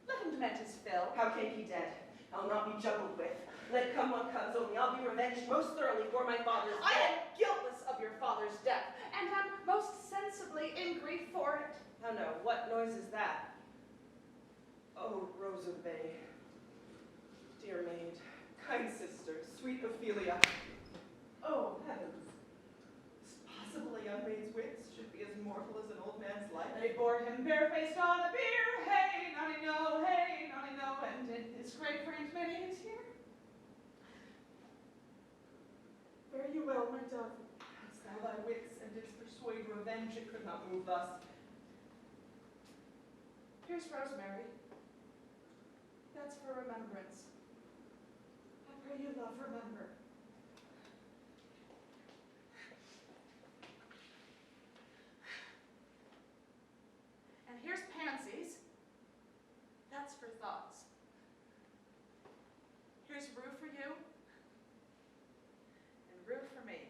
Let him dement his fill. How came he dead? I'll not be juggled with. Let come what comes, only I'll be revenged most thoroughly for my father's death. I am guiltless of your father's death, and am most sensibly in grief for it. Oh no, what noise is that? Oh, Rose of Bay. Dear maid, kind sister, sweet Ophelia. Oh, heavens. Is it possible a young maid's wits should be as mortal as an old man's life? They bore him barefaced on a bier, hey, naughty no, and in his grave framed many is here. Fare you well, my dove. Hadst thou thy wits and didst persuade revenge, it could not move thus. Here's rosemary. That's for remembrance. I pray you, love, remember. And here's pansies. That's for thoughts. Here's rue for you. And rue for me.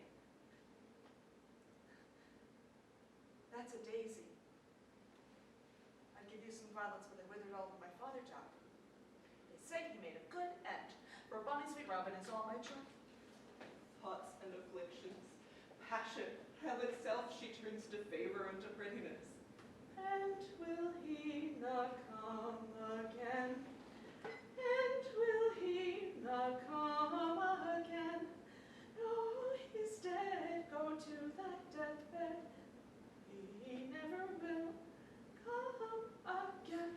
That's a daisy. I'd give you some violets, but they withered all of my father died. They say he made a good end, for bonny sweet Robin is all my joy. Thoughts and afflictions, passion, hell itself she turns to favor and to prettiness. And will he not come again? And will he not come again? No, he's dead, go to that deathbed. He never will come again.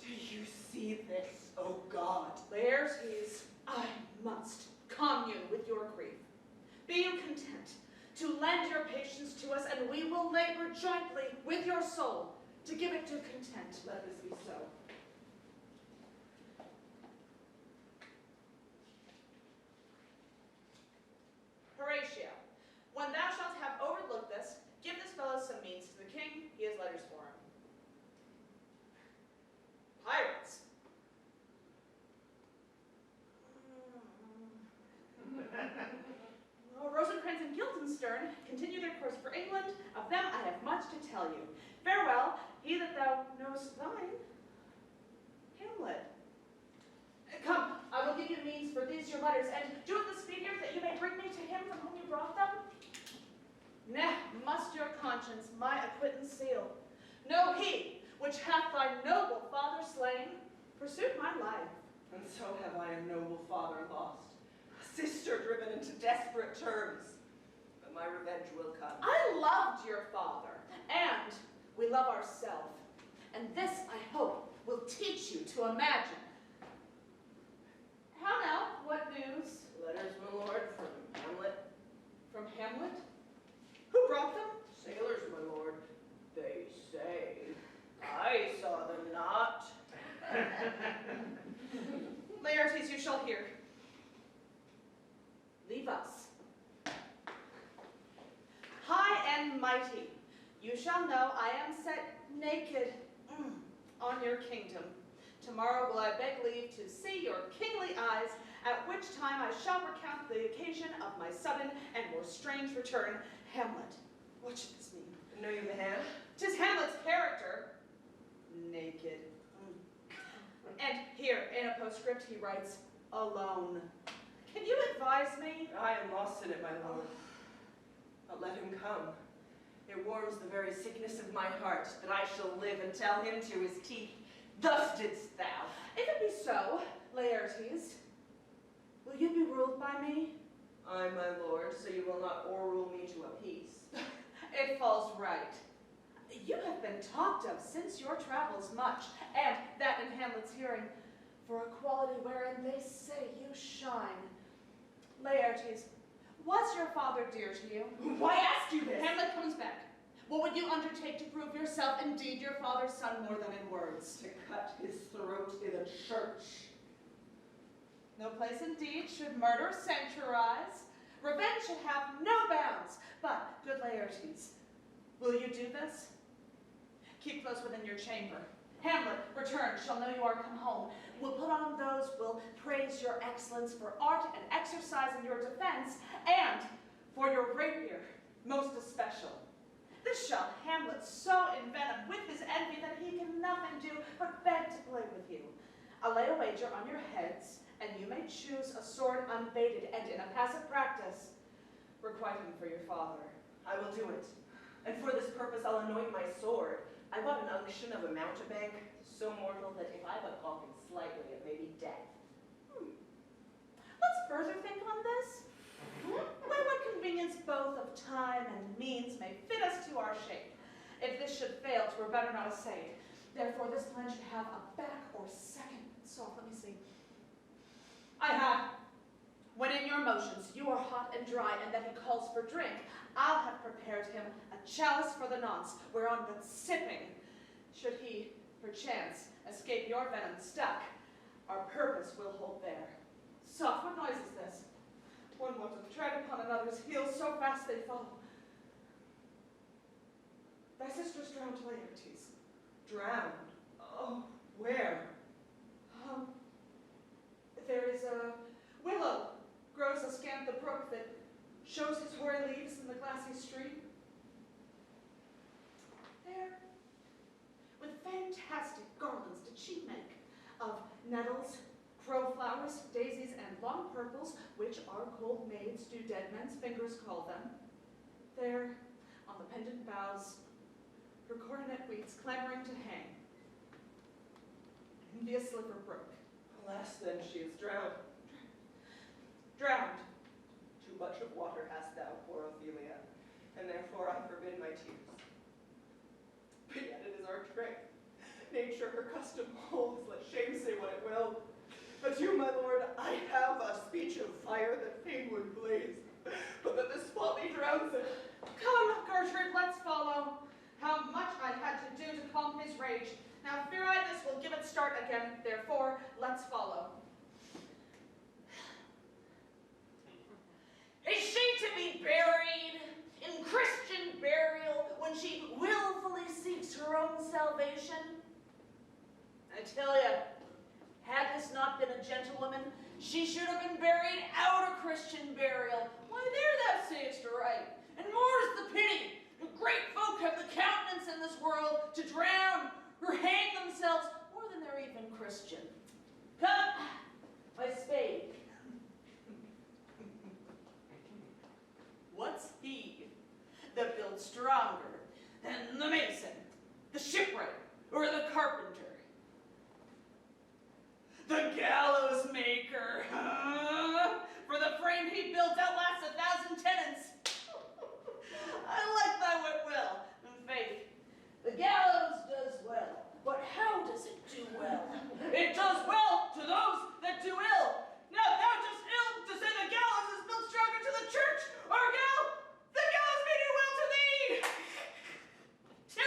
Do you see this, O God? Laertes, I must commune with your grief. Be you content to lend your patience to us, and we will labor jointly with your soul to give it to content. Let this be so. Horatio, when thou shalt have overlooked this, give this fellow some means to the king. He has letters for him. Pirates. Oh, Rosencrantz and Guildenstern continue their course for England. Of them I have much to tell you. Farewell, he that thou knowest thine. Hamlet. Come, I will give you means for these your letters, and do it the speedier that you may bring me to him from whom you brought them. Nah, must your conscience my acquittance seal. Know he, which hath thy noble father slain, pursued my life. And so have I a noble father lost, a sister driven into desperate terms. But my revenge will come. I loved your father, and we love ourselves. And this, I hope, will teach you to imagine. How now? What news? Letters, my lord, from Hamlet. From Hamlet? Who brought them? Sailors, my lord, they say. I saw them not. shall hear. Leave us. High and mighty, you shall know I am set naked on your kingdom. Tomorrow will I beg leave to see your kingly eyes, at which time I shall recount the occasion of my sudden and more strange return. Hamlet, what should this mean? Know you the hand? 'Tis Hamlet's character, naked. And here, in a postscript, he writes, alone. Can you advise me? I am lost in it, my lord. But let him come. It warms the very sickness of my heart that I shall live and tell him to his teeth, thus didst thou. If it be so, Laertes, will you be ruled by me? I, my lord, so you will not o'errule me to a peace. It falls right. You have been talked of since your travels much, and that in Hamlet's hearing, for a quality wherein they say you shine. Laertes, was your father dear to you? Why ask you this? Hamlet comes back. What would you undertake to prove yourself indeed your father's son more than in words? To cut his throat in a church. No place indeed should murder sanctuarize. Revenge should have no bounds. But, good Laertes, will you do this? Keep close within your chamber. Hamlet, return, shall know you are come home. Will put on those, will praise your excellence for art and exercise in your defense, and for your rapier, most especial. This shall Hamlet so envenom with his envy that he can nothing do but beg to play with you. I'll lay a wager on your heads, and you may choose a sword unbaited, and in a passive practice, requite him for your father. I will do it. And for this purpose I'll anoint my sword. I bought an unction of a mountebank, so mortal that if I but cough it slightly, it may be death. Let's further think on this. By what convenience both of time and means may fit us to our shape. If this should fail, 'twere better not essay. Therefore this plan should have a back or second. So let me see. I have. When in your motions you are hot and dry, and that he calls for drink, I'll have prepared him a chalice for the nonce, whereon but sipping, should he, perchance, escape your venom stuck, our purpose will hold there. Soft, what noise is this? One would tread upon another's heels, so fast they follow. Thy sister's drowned, Laertes. Drowned? Oh, where? There is a willow grows ascant the brook that shows its hoary leaves in the glassy stream. There, with fantastic garlands did she make of nettles, crowflowers, daisies, and long purples, which our cold maids do dead men's fingers call them. There, on the pendant boughs, her coronet weeds clamoring to hang. Envious slipper brook. Alas, then she is drowned. Drowned. Too much of water hast thou, poor Ophelia, and therefore I forbid my tears. But yet it is our trick. Nature her custom holds, let shame say what it will. But you, my lord, I have a speech of fire that fain would blaze, but that this folly drowns it. Come, Gertrude, let's follow. How much I had to do to calm his rage. Now fear I this will give it start again, therefore let's follow. Is she to be buried in Christian burial when she willfully seeks her own salvation? I tell you, had this not been a gentlewoman, she should have been buried out of Christian burial. Why, there thou sayest right, and more's the pity. Great folk have the countenance in this world to drown or hang themselves more than they're even Christian. Come, my spade. What's he that builds stronger than the mason, the shipwright, or the carpenter? The gallows maker, for the frame he built outlasts 1,000 tenants. I like thy wit well, in faith. The gallows does well, but how does it do well? It does well to those that do ill. Now thou dost ill to say the gallows is built stronger to the church, or gal, the gallows may do well to thee. To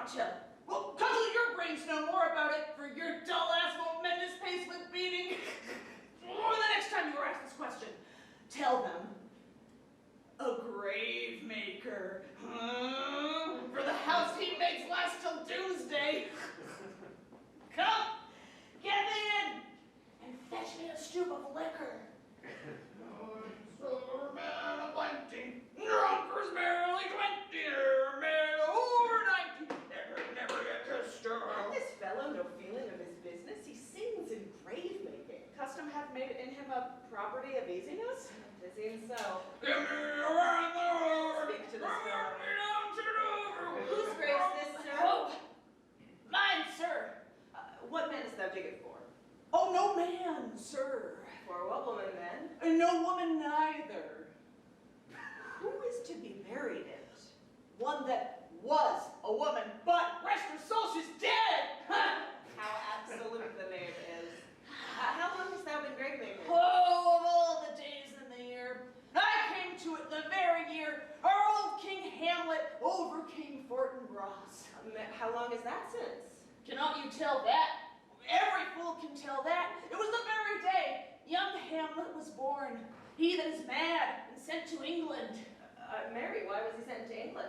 don't you? Well, cudgel your brains no more about it, for your dull ass won't mend his pace with beating. Or the next time you are asked this question, tell them, a grave maker. For the house he makes last till doomsday. Come, get me in, and fetch me a stoop of liquor. Man of plenty, drunkers merely 20, man over 90, never get to stir. Hath this fellow no feeling of his business? He sings in grave making. Custom hath made in him a property of easiness? It seems so. Give me a round the Lord. Speak to this fellow. Run me down to the Whose grave's this, sir? Oh, mine, sir. What man is thou digging for? Oh, no man, sir. For what woman then? And no woman neither. Who is to be buried in it? One that was a woman, but rest her soul, she's dead. How absolute the name is. How long has thou been grave making? Oh, of all the days in the year, I came to it the very year our old King Hamlet overcame Fortinbras. How long is that since? Cannot you tell that? Every fool can tell that. It was the very day young Hamlet was born. He that is mad and sent to England. Mary, why was he sent to England?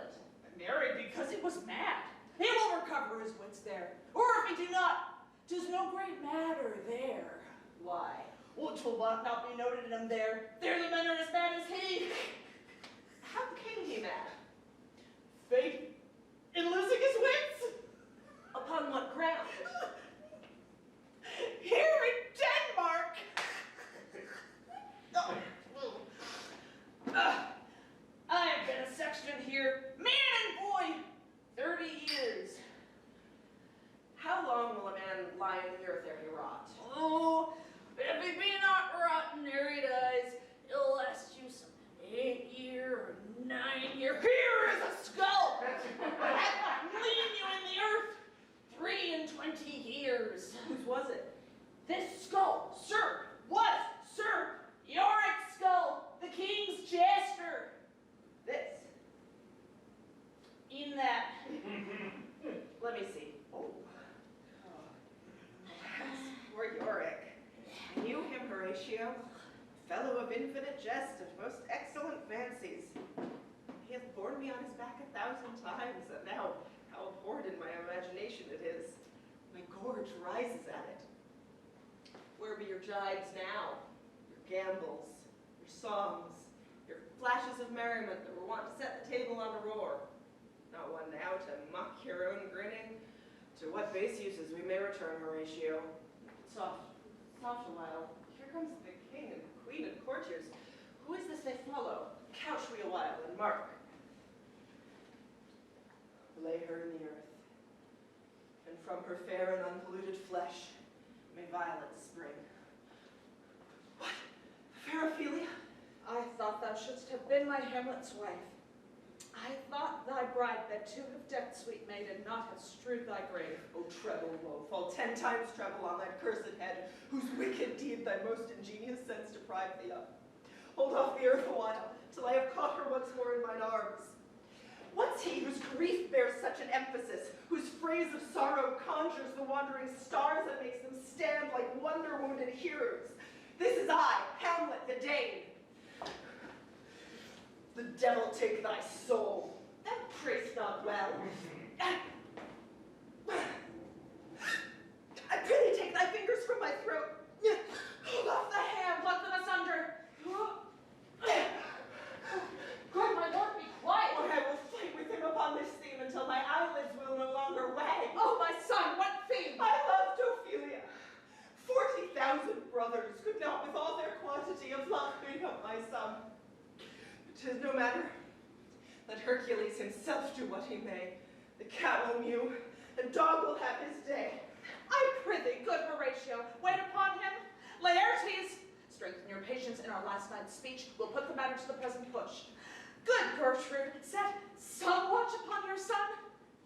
Married because he was mad. He will recover his wits there. Or if he do not, 'tis no great matter there. Why? Well, 'twill not be noted in him there. There the men are as bad as he. How came he mad? Faith in losing his wits. Upon what ground? Here in Denmark. I have been a sexton here, man and boy, 30 years. How long will a man lie in the earth ere he rot? Oh, if he be not rotten ere he dies, it'll last you some 8 year or 9 year. Here is a skull! Lean you in the earth 23 years. Whose was it? This skull, sir, was, sir, Yorick's skull, the king's jester. This. In that. Let me see. Oh. Poor Yorick. I knew him, Horatio. Fellow of infinite jest and most excellent fancies. He hath borne me on his back 1,000 times, and now how abhorred in my imagination it is. My gorge rises at it. Where be your jibes now? Your gambols, your songs, your flashes of merriment that were wont to set the table on a roar. Not one now to mock your own grinning. To what base uses we may return, Horatio. Soft, soft a while. Here comes the king and queen and courtiers. Who is this they follow? Couch we a while and mark. Lay her in the earth, and from her fair and unpolluted flesh may violets spring. What? Fair Ophelia? I thought thou shouldst have been my Hamlet's wife. I thought thy bride bed to have decked, sweet maiden, not have strewed thy grave. O treble woe, fall 10 times treble on that cursed head, whose wicked deed thy most ingenious sense deprived thee of. Hold off the earth a while, till I have caught her once more in mine arms. What's he whose grief bears such an emphasis, whose phrase of sorrow conjures the wandering stars and makes them stand like wonder-wounded hearers? This is I, Hamlet the Dane. The devil take thy soul. Thou pray'st not well. I prithee take thy fingers from my throat. Hold off the hand, pluck them asunder. Good, my lord, be quiet. Or I will fight with him upon this theme until my eyelids will no longer wag. Oh, my son, what theme? I loved Ophelia. 40,000 brothers could not with all their quantity of love make up my sum. But 'tis no matter. Let Hercules himself do what he may. The cat will mew, and dog will have his day. I prithee, good Horatio, wait upon him. Laertes, strengthen your patience in our last night's speech. We'll put the matter to the present push. Good Gertrude, set some watch upon your son.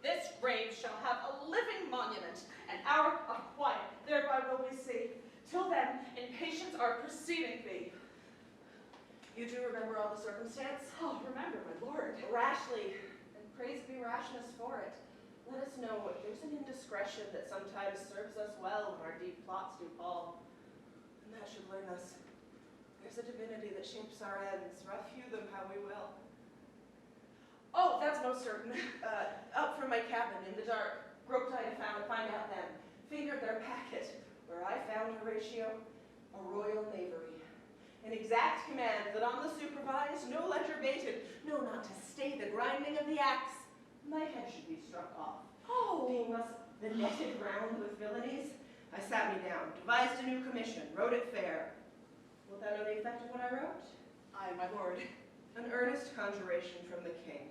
This grave shall have a living monument, an hour of quiet, thereby will we see. Till then, in patience our proceeding be. You do remember all the circumstance? Oh, remember, my lord. Rashly, and praise be rashness for it. Let us know there's an indiscretion that sometimes serves us well when our deep plots do fall. And that should learn us. There's a divinity that shapes our ends, rough hew them how we will. Oh, that's most certain. Up from my cabin in the dark, groped I to find out them, fingered their packet, where I found Horatio, a royal knavery. An exact command that on the supervised, no ledger baited, no, not to stay the grinding of the axe, my head should be struck off. Oh, Being thus the netted round with villainies, I sat me down, devised a new commission, wrote it fair. Wilt thou know the effect of what I wrote? aye, my lord. An earnest conjuration from the king.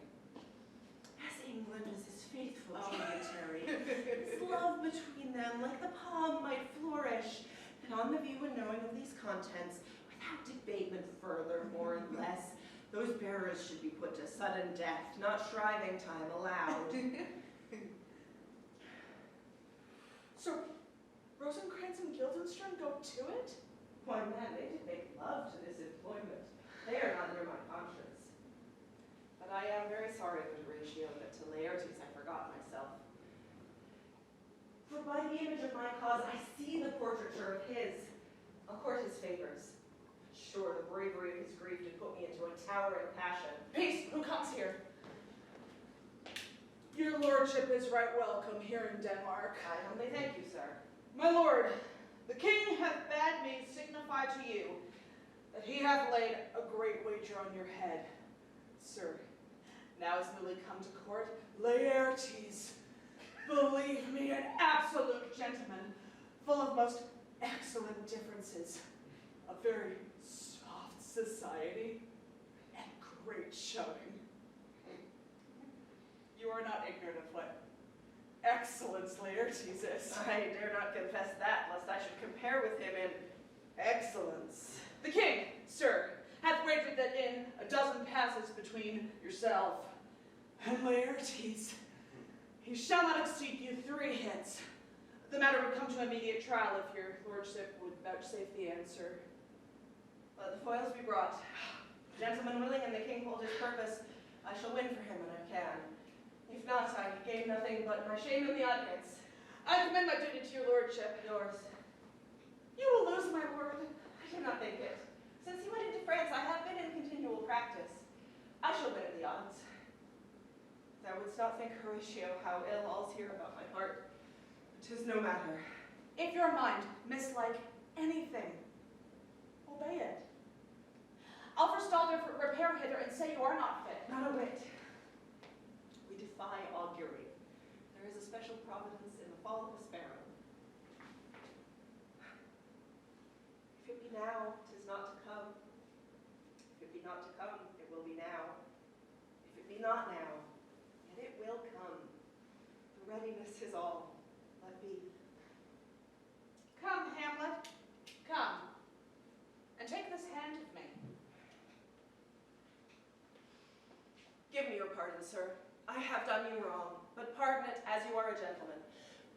As England is his faithful tributary, this love between them like the palm might flourish, and on the view and knowing of these contents, without debatement further, more and less, those bearers should be put to sudden death, not shriving time allowed. Sir Rosencrantz and Guildenstern go to it? Why, man, they did make love to this employment. They are not near my conscience. But I am very sorry, good Horatio, that to Laertes I forgot myself. For by the image of my cause I see the portraiture of his. I'll court his favors. Sure, the bravery of his grief did put me into a towering passion. Peace, who comes here? Your lordship is right welcome here in Denmark. I humbly thank you, sir. My lord, the king hath bade me signify to you that he hath laid a great wager on your head. Sir, now is newly come to court, Laertes, believe me, an absolute gentleman, full of most excellent differences, a very soft society, and great showing. You are not ignorant of what excellence Laertes is. I dare not confess that, lest I should compare with him in excellence. The king, sir, hath wagered that in a dozen passes between yourself and Laertes, he shall not exceed you 3 hits. The matter would come to immediate trial if your lordship would vouchsafe the answer. Let the foils be brought. Gentlemen willing and the king hold his purpose, I shall win for him when I can. If not, I gain nothing but my shame in the audience. I commend my duty to your lordship. Yours. You will lose, my lord. I do not think it. Since he went into France, I have been in continual practice. I shall win at the odds. Thou wouldst not think, Horatio, how ill all's here about my heart. 'Tis no matter. If your mind mislike anything, obey it. I'll forestall their repair hither and say you are not fit. Not a whit. We defy augury. There is a special providence in the fall of a sparrow. If it be now, 'tis not to come. If it be not to come, it will be now. If it be not now, yet it will come. The readiness is all. Let be. Come, Hamlet, come, and take this hand of me. Give me your pardon, sir. I have done you wrong, but pardon it as you are a gentleman.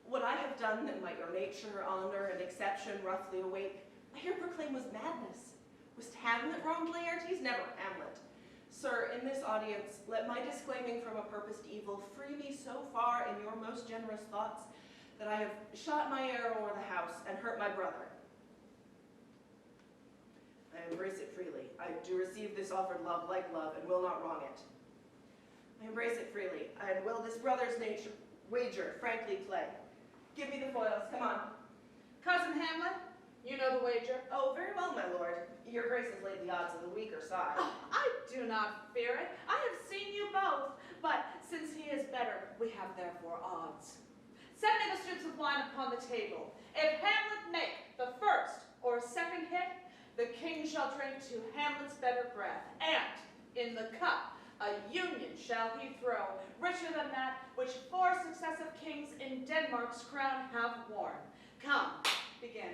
What I have done that might your nature, honor, and exception roughly awake, I here proclaim was madness. Was Hamlet wronged, Laertes? Never Hamlet. Sir, in this audience, let my disclaiming from a purposed evil free me so far in your most generous thoughts that I have shot my arrow o'er the house and hurt my brother. I embrace it freely. I do receive this offered love like love and will not wrong it. I embrace it freely, and will this brother's nature wager frankly play. Give me the foils, come on. Cousin Hamlet, you know the wager. Oh, very well, my lord. Your grace has laid the odds on the weaker side. Oh, I do not fear it. I have seen you both, but since he is better, we have therefore odds. Set me the strips of wine upon the table. If Hamlet make the first or second hit, the king shall drink to Hamlet's better breath, and in the cup a union shall he throw, richer than that which 4 successive kings in Denmark's crown have worn. Come, begin.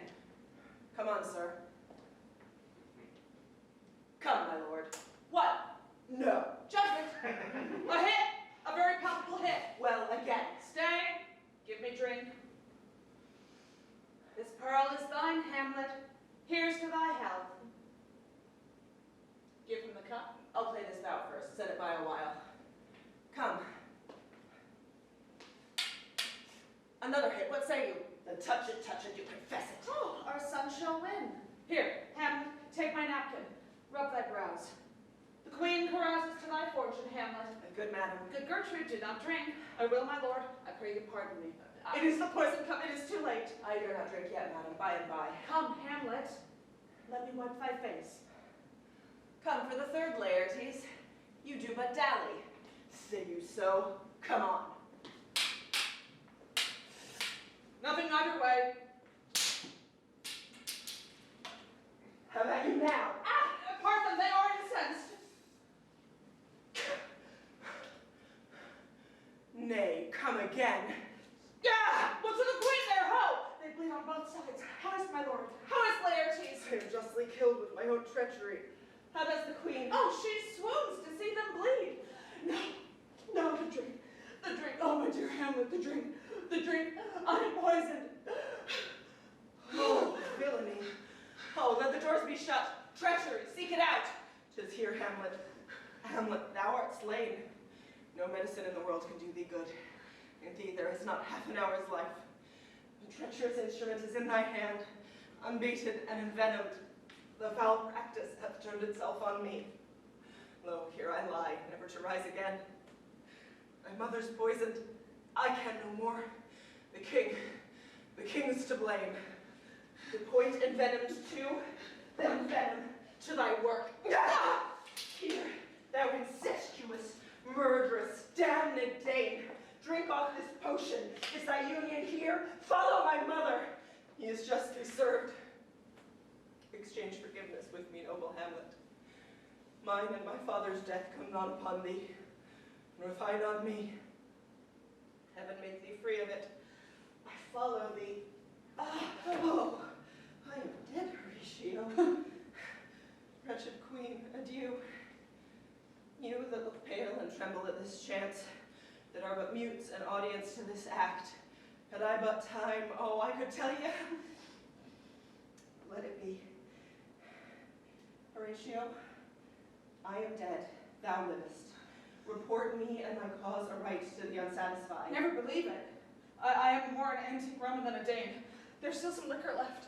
Come on, sir. Come, my lord. What? No. Judgment. A hit, a very palpable hit. Well, again. Stay, give me drink. This pearl is thine, Hamlet. Here's to thy health. Give him the cup. I'll play this bout first. Set it by a while. Come. Another hit, what say you? Then touch it, you confess it. Oh, our son shall win. Here, Hamlet, take my napkin. Rub thy brows. The queen carouses to thy fortune, Hamlet. Good madam. Good Gertrude, do not drink. I will, my lord. I pray you pardon me. It is the poison cup. It is too late. I dare not drink yet, madam, by and by. Come, Hamlet. Let me wipe thy face. Come for the third, Laertes. You do but dally. Say you so? Come on. Nothing either way. How about you now? Ah! Part them, they are incensed. Nay, come again. Yeah! What's to the queen there, ho! They bleed on both sides. How is my lord? How is Laertes? I am justly killed with my own treachery. How does the queen? Oh, she swoons to see them bleed. No, the drink. The drink. Oh, my dear Hamlet, the drink. The drink. I'm poisoned. Oh, villainy. Oh, let the doors be shut. Treachery, seek it out. 'Tis here, Hamlet. Hamlet, thou art slain. No medicine in the world can do thee good. Indeed, there is not half an hour's life. The treacherous instrument is in thy hand, unbaited and envenomed. The foul practice hath turned itself on me. Lo, here I lie, never to rise again. My mother's poisoned. I can no more. The king's to blame. The point envenomed too, then venom to thy work. Here, thou incestuous, murderous, damned Dane, drink off this potion. Is thy union here? Follow my mother. He is justly served. Exchange forgiveness with me, noble Hamlet. Mine and my father's death come not upon thee, nor thine on me. Heaven make thee free of it. I follow thee. Oh, I am dead, Horatio. Wretched queen, adieu. You that look pale and tremble at this chance, that are but mutes and audience to this act, had I but time, oh, I could tell you. Let it be. Horatio, I am dead, thou livest. Report me and my cause aright to the unsatisfied. Never believe it. I am more an antique Roman than a Dane. There's still some liquor left.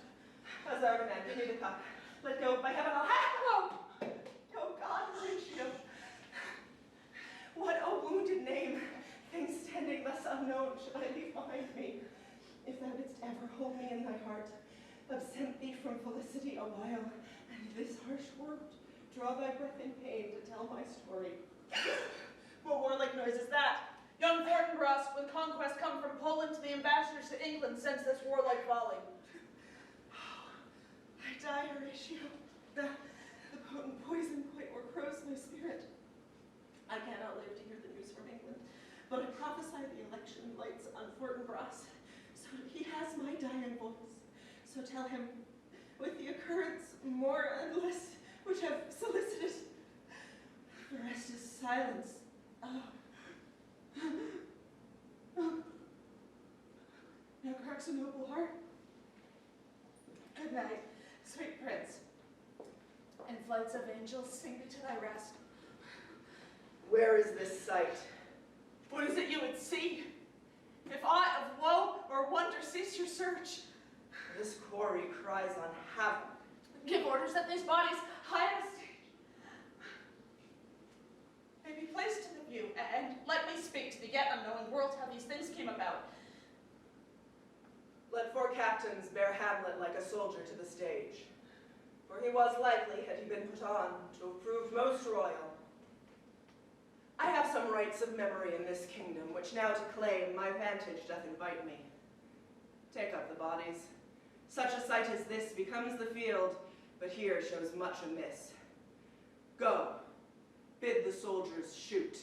As thou demand, give me the cup. Let go, by heaven, I'll have. Oh God, Horatio. What a wounded name, things standing thus unknown, should I leave behind me. If thou didst ever hold me in thy heart, absent thee from felicity a while, and this harsh word, draw thy breath in pain to tell my story. What warlike noise is that? Young Fortinbras, with conquest come from Poland to the ambassadors to England, sends this warlike volley. I die, Horatio. The potent poison quite o'ercrows my spirit. I cannot live to hear the news from England, but I prophesy the election lights on Fortinbras, so he has my dying voice. So tell him, with the occurrence more and less which have solicited, the rest is silence. Now cracks a noble heart. Good night, sweet prince. And flights of angels sing me to thy rest. Where is this sight? What is it you would see? If aught of woe or wonder cease your search, This quarry cries on havoc. give orders that these bodies, high in estate, may be placed in the view, and let me speak to the yet unknowing world how these things came about. Let 4 captains bear Hamlet like a soldier to the stage, for he was likely, had he been put on, to have proved most royal. I have some rights of memory in this kingdom, which now to claim my vantage doth invite me. Take up the bodies. Such a sight as this becomes the field, but here shows much amiss. Go, bid the soldiers shoot.